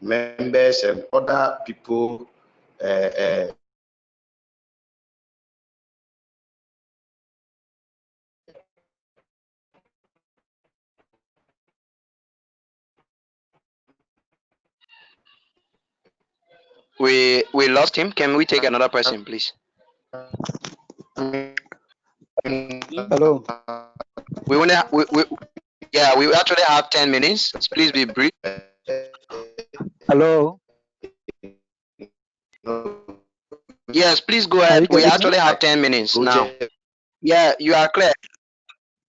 members and other people We lost him. Can we take another person, please? Hello. We actually have 10 minutes. Please be brief. Hello. Yes, please go ahead. We actually have 10 minutes now. Yeah, you are clear.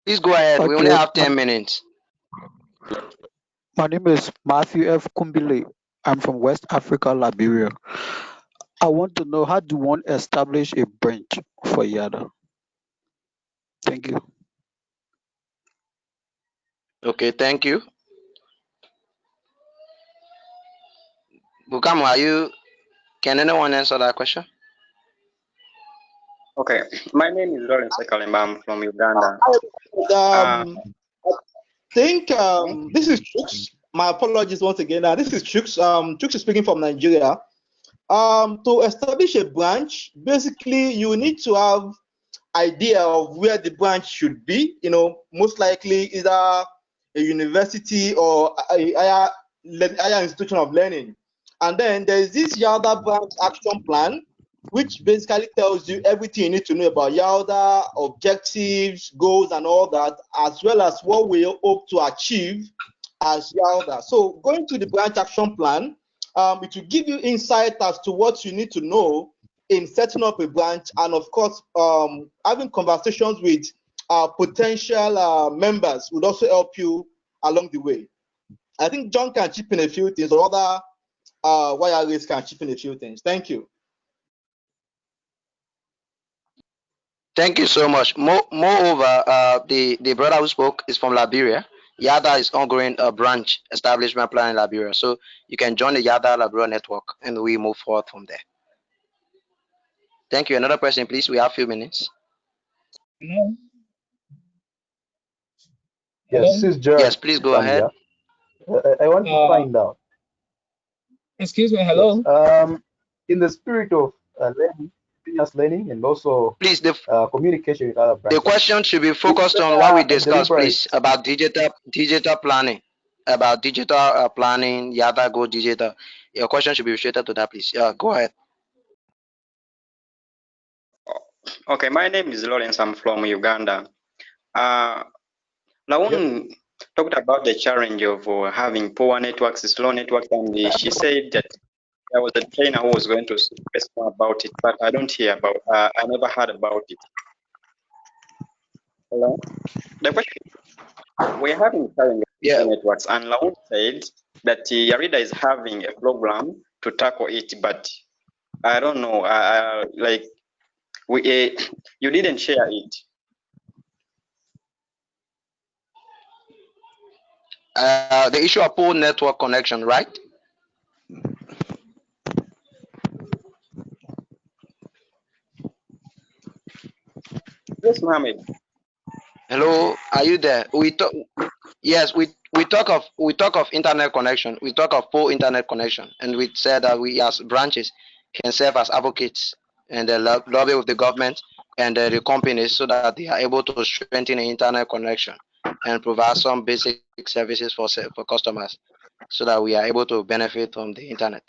Please go ahead. We only have 10 minutes. My name is Matthew F. Kumbile. I'm from West Africa, Liberia. I want to know, how do one establish a branch for YALDA? Thank you. Okay, thank you. Bukamo, can anyone answer that question? Okay, my name is Lawrence Ekalemba. I'm from Uganda. I think this is Chooks. My apologies once again. This is Chooks. Chooks is speaking from Nigeria. To establish a branch, basically you need to have idea of where the branch should be. You know, most likely either a university or a higher institution of learning. And then there is this YALDA branch action plan, which basically tells you everything you need to know about YALDA, objectives, goals, and all that, as well as what we hope to achieve as YALDA. So going to the branch action plan, it will give you insight as to what you need to know in setting up a branch, and of course, having conversations with potential members would also help you along the way. I think John can chip in a few things, or other YRAs can chip in a few things. Thank you. Thank you so much. Moreover, the brother who spoke is from Liberia. YALDA is ongoing a branch establishment plan in Liberia. So you can join the YALDA Liberia network and we move forward from there. Thank you. Another person, please. We have a few minutes. Hello. Yes, this is George. Yes, please go ahead. I want to find out. Excuse me, hello. Yes, in the spirit of learning, continuous learning, and also please, communication with other branches. The question should be focused on what we discussed, please, about digital planning, about digital planning, YALDA Go Digital. Your question should be restricted to that, please. Go ahead. Okay, my name is Lawrence. I'm from Uganda. Laun talked about the challenge of having poor networks, slow networks, and she said that there was a trainer who was going to speak more about it, but I don't hear about. I never heard about it. Hello. The question: we're having challenge of networks, and Laun said that Yarida is having a program to tackle it, but I don't know. Like you didn't share it. The issue of poor network connection, right? Yes, Mohammed. Hello, are you there? We talk. Yes, we talk of internet connection. We talk of full internet connection, and we said that we as branches can serve as advocates and lobby with the government and the companies so that they are able to strengthen the internet connection and provide some basic services for customers, so that we are able to benefit from the internet.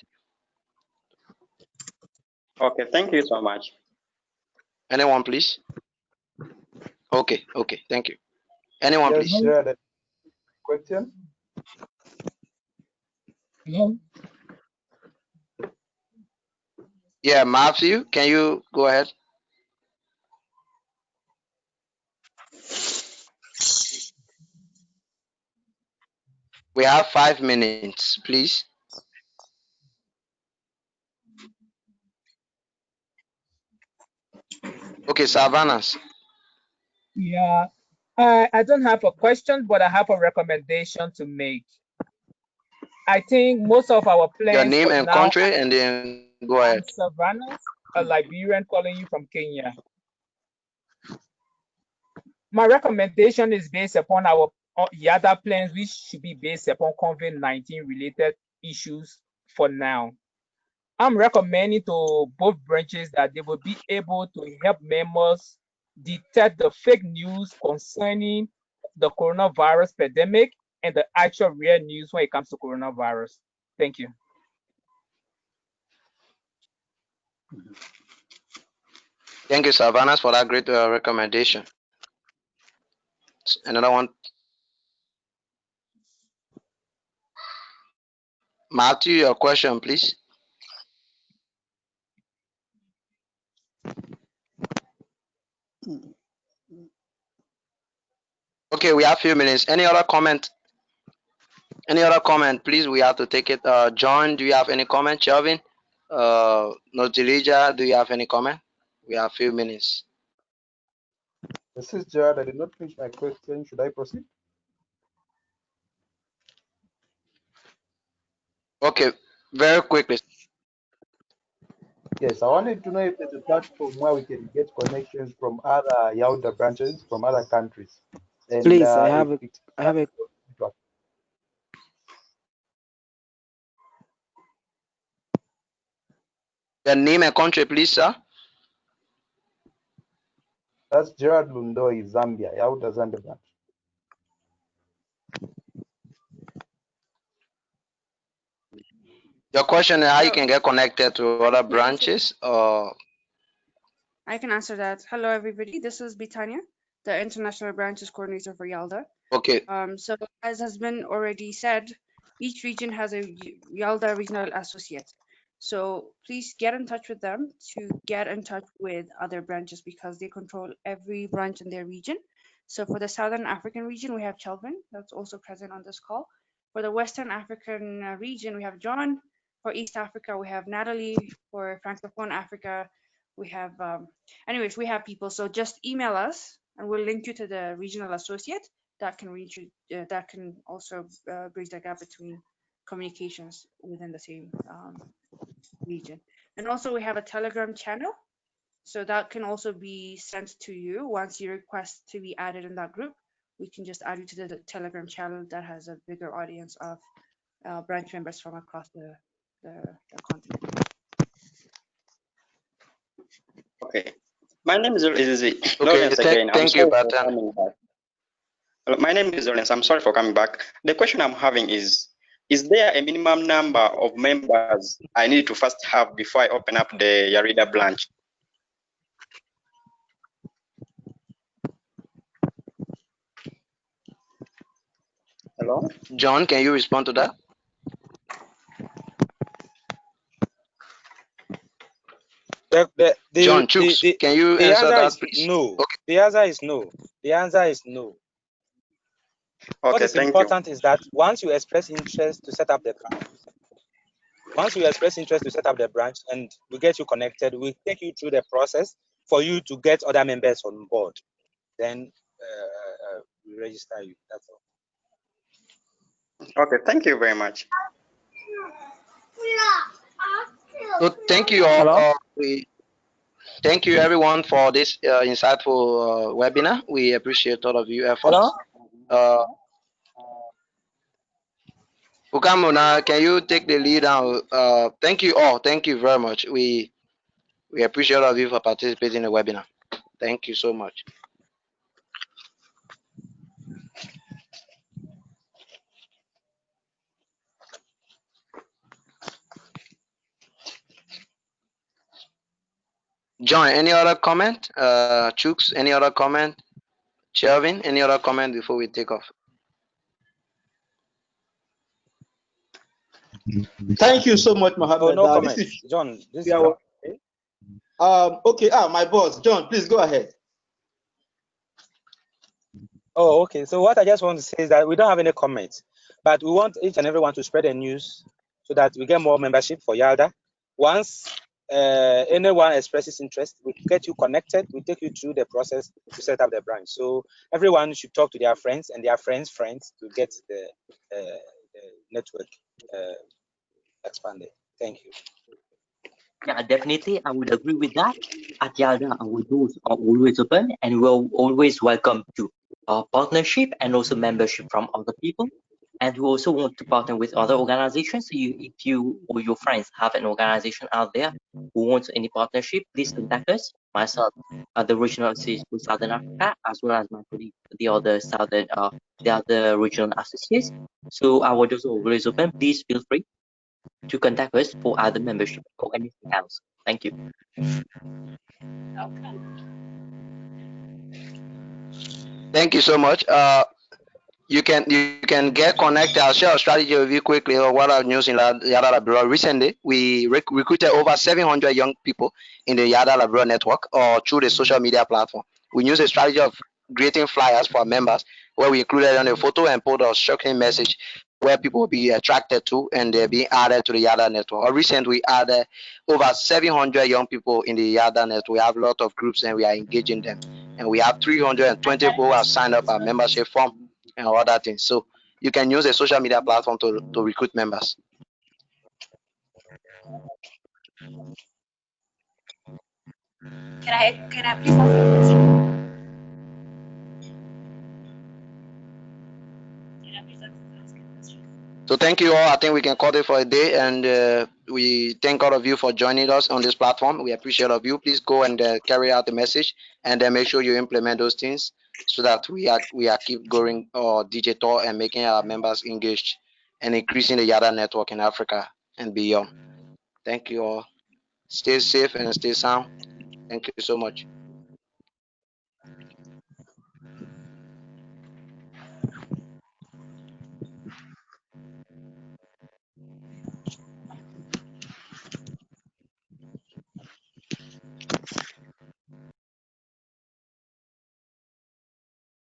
Okay, thank you so much. Anyone, please? Okay, thank you. Anyone, Yes, please? Gerard, question? Hello? Yeah, Matthew, can you go ahead? We have 5 minutes, please. Okay, Savannahs. Yeah. I don't have a question, but I have a recommendation to make. I think most of our Your plans name for and now. country, and then go I'm ahead. Savannah, a Liberian calling you from Kenya. My recommendation is based upon our YALDA plans, which should be based upon COVID-19 related issues for now. I'm recommending to both branches that they will be able to help members detect the fake news concerning the coronavirus pandemic and the actual real news when it comes to coronavirus. Thank you. Thank you, Savannahs, for that great recommendation. Another one. Matthew, your question, please. Okay, we have a few minutes. Any other comment? Any other comment, please? We have to take it. John, do you have any comment? Kelvin? Notilija, do you have any comment? We have a few minutes. This is Gerard. I did not finish my question. Should I proceed? Okay, very quickly. Yes, I wanted to know if there's a platform where we can get connections from other YALDA branches from other countries. And Please, I have a Your name and country, please, sir. That's Gerard Lundoi, Zambia, YALDA Zambia branch. Your question is how you can get connected to other branches, or I can answer that. Hello, everybody. This is Bitania, the International Branches Coordinator for YALDA. okay. So as has been already said, each region has a YALDA regional associate. So please get in touch with them to get in touch with other branches because they control every branch in their region. So for the Southern African region, we have Kelvin, that's also present on this call. For the Western African region, we have John. For East Africa, we have Natalie. For Francophone Africa, we have, anyways, we have people. So just email us and we'll link you to the regional associate that can reach you, that can also bridge the gap between communications within the same region. And also we have a Telegram channel. So that can also be sent to you once you request to be added in that group. We can just add you to the Telegram channel that has a bigger audience of branch members from across the continent. Okay. My name is Lawrence again. Thank you, Patan. My name is Lawrence. I'm sorry for coming back. The question I'm having is there a minimum number of members I need to first have before I open up the Yarida branch? Hello? John, can you respond to that? John Chooks, can you answer that, please? No. Okay. The answer is no. The answer is no. Okay, what is important is that once you express interest to set up the branch, and we get you connected, we take you through the process for you to get other members on board. Then we register you. That's all. Okay, thank you very much. So thank you all. Thank you everyone for this insightful webinar. We appreciate all of your Hello? efforts. Ukamuna, can you take the lead now? Thank you all. Thank you very much. We appreciate all of you for participating in the webinar. Thank you so much. John, any other comment? Chooks, any other comment? Shelvin, any other comment before we take off? Thank you so much, Oh, Mohammed. no This comment. is John, this is yeah, okay. My boss, John, please go ahead. Oh, okay. So what I just want to say is that we don't have any comments, but we want each and everyone to spread the news so that we get more membership for YALDA. Once anyone expresses interest, we get you connected. We take you through the process to set up the branch. So everyone should talk to their friends and their friends' friends to get the network expanded. Thank you. Yeah, definitely. I would agree with that. At YALDA, our doors are always open and we're always welcome to partnership and also membership from other people. And we also want to partner with other organizations. So if you or your friends have an organization out there who wants any partnership, please contact us. Myself, the regional associate for Southern Africa, as well as my colleague, the other regional associates. So our doors are always open. Please feel free to contact us for other membership or anything else. Thank you. Thank you so much. You can get connected. I'll share a strategy with you quickly or what I've used in Yada Labrador. Recently, we recruited over 700 young people in the Yada Labrador network or through the social media platform. We use a strategy of creating flyers for our members where we included on a photo and put a shocking message where people will be attracted to and they're being added to the Yada network. Or recently, we added over 700 young people in the Yada network. We have a lot of groups and we are engaging them. And we have 320 people who have signed up our membership form and other things. So you can use a social media platform to recruit members. Can I please ask a question? So thank you all. I think we can call it for a day, and we thank all of you for joining us on this platform. We appreciate all of you. Please go and carry out the message, and then make sure you implement those things so that we are keep going digital and making our members engaged and increasing the YADA network in Africa and beyond. Thank you all. Stay safe and stay sound. Thank you so much.